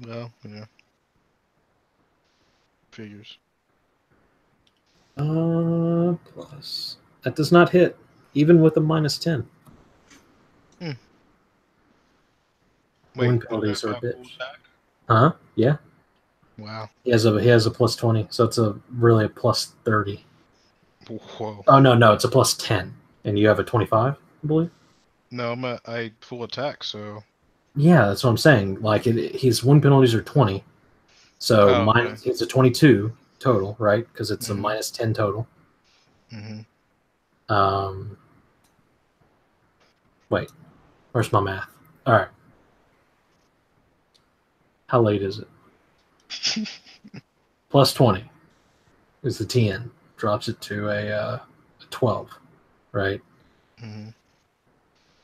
Well, yeah. Figures. Plus. That does not hit, even with a -10. Wound penalties are a bit. Huh? Yeah. Wow. He has a +20, so it's really a +30. Whoa. Oh no, it's a +10, and you have a 25, I believe. No, I full attack, so. Yeah, that's what I'm saying. Like his wound penalties are 20, so okay. it's a 22 total, right? Because it's a Mhm. -10 total. Mm-hmm. Wait, where's my math? All right. How late is it? +20 is the TN. Drops it to a 12, right? Mm-hmm.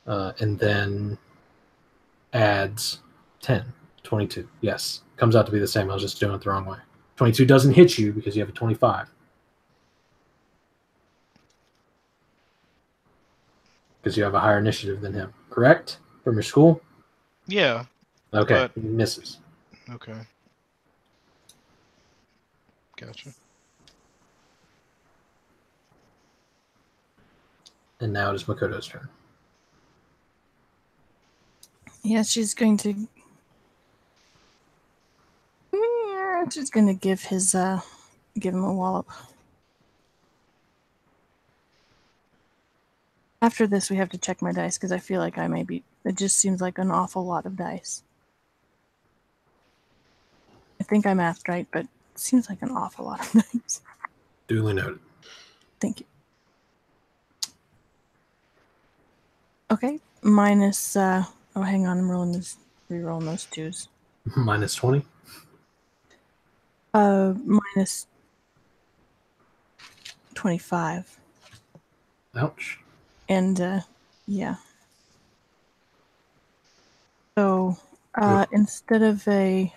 And then adds 10, 22. Yes, comes out to be the same. I was just doing it the wrong way. 22 doesn't hit you because you have a 25. Because you have a higher initiative than him, correct? From your school? Yeah. Okay, But- he misses. Okay. Gotcha. And now it is Makoto's turn. Yeah, she's going to. Yeah, she's going to give him a wallop. After this, we have to check my dice because I feel like I may be. It just seems like an awful lot of dice. I think I mathed right, but it seems like an awful lot of dice. Duly noted. Thank you. Okay, minus. Oh, hang on, I'm re-rolling those twos. Minus 20. Minus 25. Ouch. And yeah. So instead of a,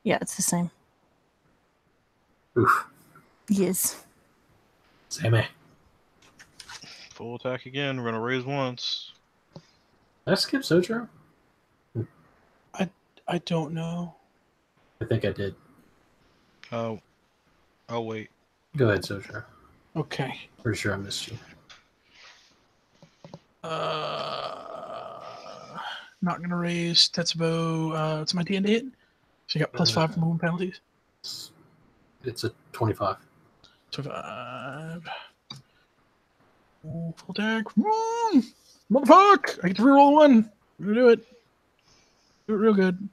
yeah, it's the same. Oof. Yes. Same. Full attack again. We're gonna raise once. Did I skip Sojiro? I don't know. I think I did. Oh, I'll wait. Go ahead, Sojiro. Okay. Pretty sure I missed you. Not gonna raise. That's about. It's my D&D hit. So you got +5 for movement penalties. It's a 25. 25. Oh, full attack. Motherfuck! I get to reroll one. We're gonna do it. Do it real good.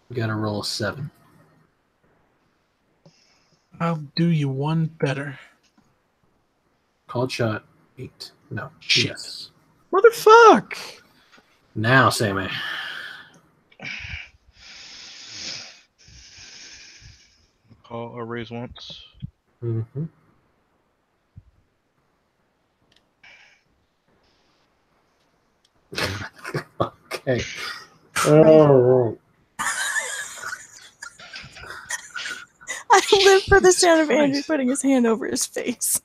You gotta roll a 7. I'll do you one better. Called shot. 8. No. Shit. Yes. Motherfuck! Now, Sammy. Call or raise once. Mm-hmm. Okay. Oh. I live for the sound of Christ. Andrew putting his hand over his face.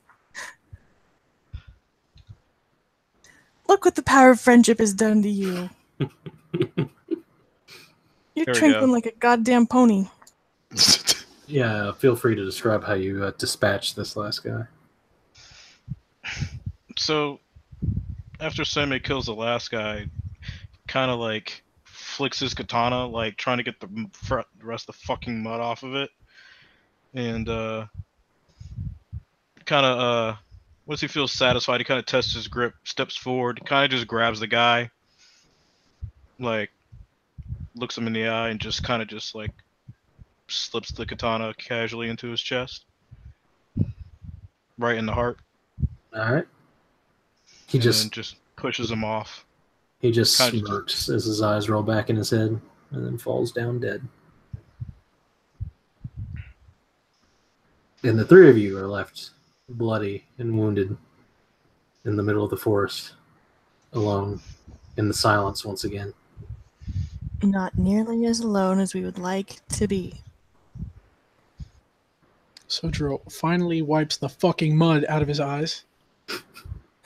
Look what the power of friendship has done to you. You're There we tranquil go. like a goddamn pony. Yeah, feel free to describe how you dispatched this last guy. So, after Seme kills the last guy, kind of like flicks his katana, like trying to get the rest of the fucking mud off of it, and kind of once he feels satisfied, he kind of tests his grip, steps forward, kind of just grabs the guy, like looks him in the eye, and just kind of just like slips the katana casually into his chest, right in the heart. All right. He And just then just pushes him off. kinda just- smirks as his eyes roll back in his head and then falls down dead. And the three of you are left bloody and wounded in the middle of the forest, alone in the silence once again. Not nearly as alone as we would like to be. Sojiro finally wipes the fucking mud out of his eyes.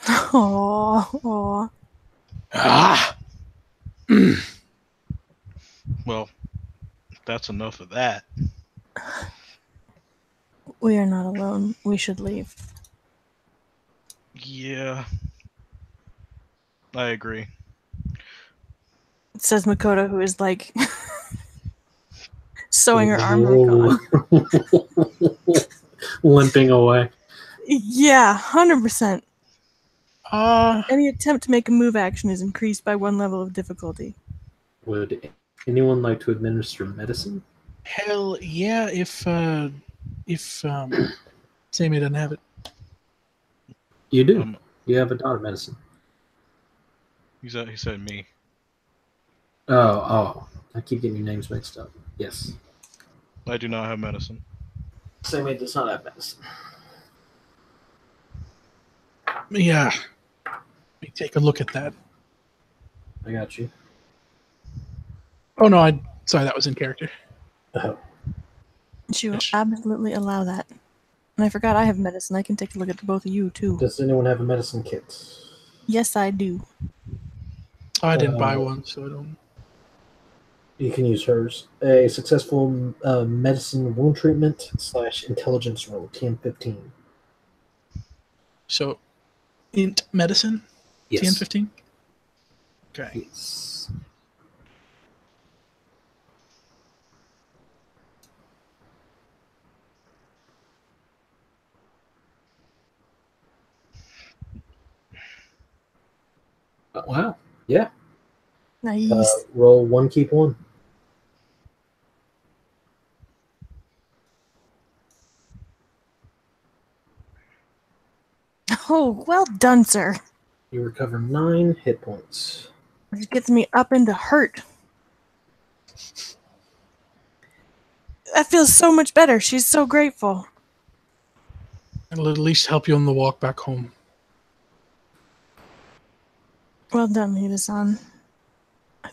Aww. Ah! Well, that's enough of that. We are not alone. We should leave. Yeah, I agree. Says Makoto, who is like sewing her arm back on. Limping away. Yeah, 100%. Uh, Any attempt to make a move action is increased by 1 level of difficulty. Would anyone like to administer medicine? hell yeah, if Sammy doesn't have it. You do. You have a dot of medicine. He said me. Oh. I keep getting your names mixed up. Yes. I do not have medicine. Sammy does not have medicine. Yeah. Let me take a look at that. I got you. Oh no, sorry, that was in character. Oh. She will absolutely allow that. And I forgot I have medicine. I can take a look at the both of you, too. Does anyone have a medicine kit? Yes, I do. Oh, I didn't buy one, so I don't. You can use hers. A successful medicine wound treatment / intelligence roll, TM15. So, int medicine? Yes. TN 15? Okay. Yes. Wow. Yeah. Nice. Roll 1, keep 1. Oh, well done, sir. You recover 9 hit points. It gets me up into hurt. That feels so much better. She's so grateful. It'll at least help you on the walk back home. Well done, Hida-san.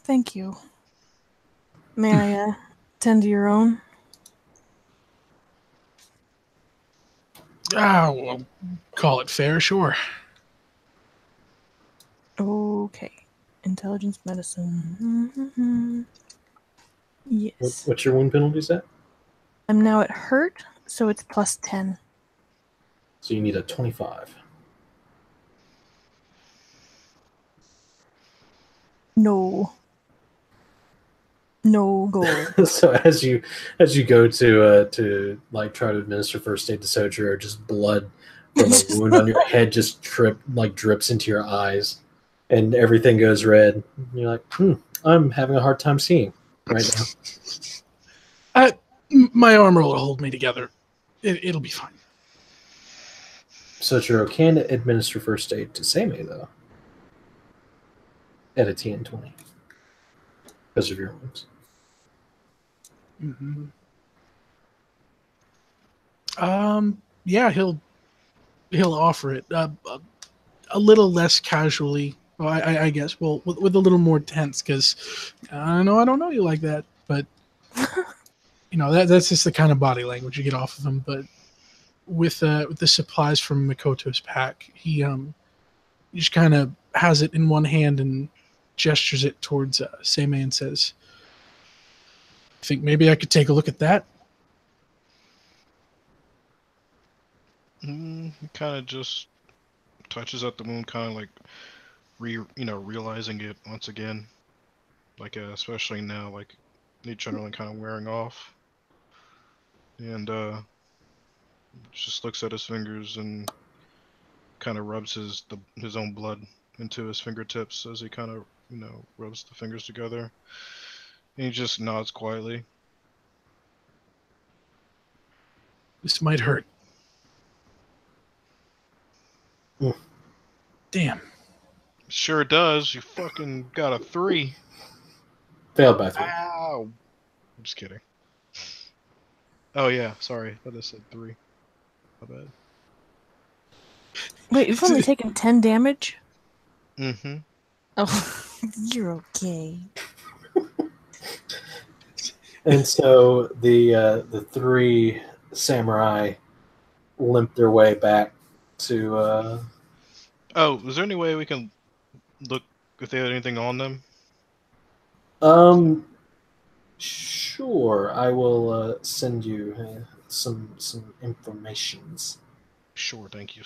Thank you. May I tend to your own? Well, call it fair, sure. Okay. Intelligence medicine. Mm-hmm. Yes. What's your wound penalty set? I'm now at hurt, so it's plus 10. So you need a 25. No. No goal. So as you go to like try to administer first aid to Sojiro, just blood from a wound on your head just drips into your eyes, and everything goes red. And you're like, I'm having a hard time seeing right now. My armor will hold me together. It'll be fine. Sojiro can administer first aid to Seimei, though, at a TN 20 because of your wounds. Mm-hmm. Yeah, he'll offer it a little less casually. Well, I guess. Well, with a little more tense, because I don't know you like that, but that's just the kind of body language you get off of him. But with the supplies from Mikoto's pack, he just kind of has it in one hand and gestures it towards Seimei and says, "I think maybe I could take a look at that." He kind of just touches at the moon, kind of like realizing it once again, like especially now, like the adrenaline kind of wearing off, and just looks at his fingers and kind of rubs his own blood into his fingertips as he kind of rubs the fingers together, and he just nods quietly. This might hurt. Damn. Sure does. You fucking got a 3. Failed by 3. Ow. I'm just kidding. Oh yeah, sorry. I thought I said 3. My bad. Wait, you've only taken 10 damage? Mm-hmm. Oh, you're okay. And so the 3 samurai limp their way back to. Oh, is there any way we can look if they had anything on them? Sure. I will send you some informations. Sure, thank you.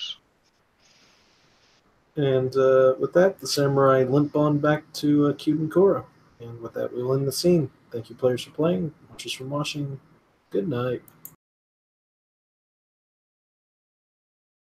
And with that, the samurai limp on back to Kyuden. And with that, we will end the scene. Thank you, players, for playing. Watchers for watching. Good night.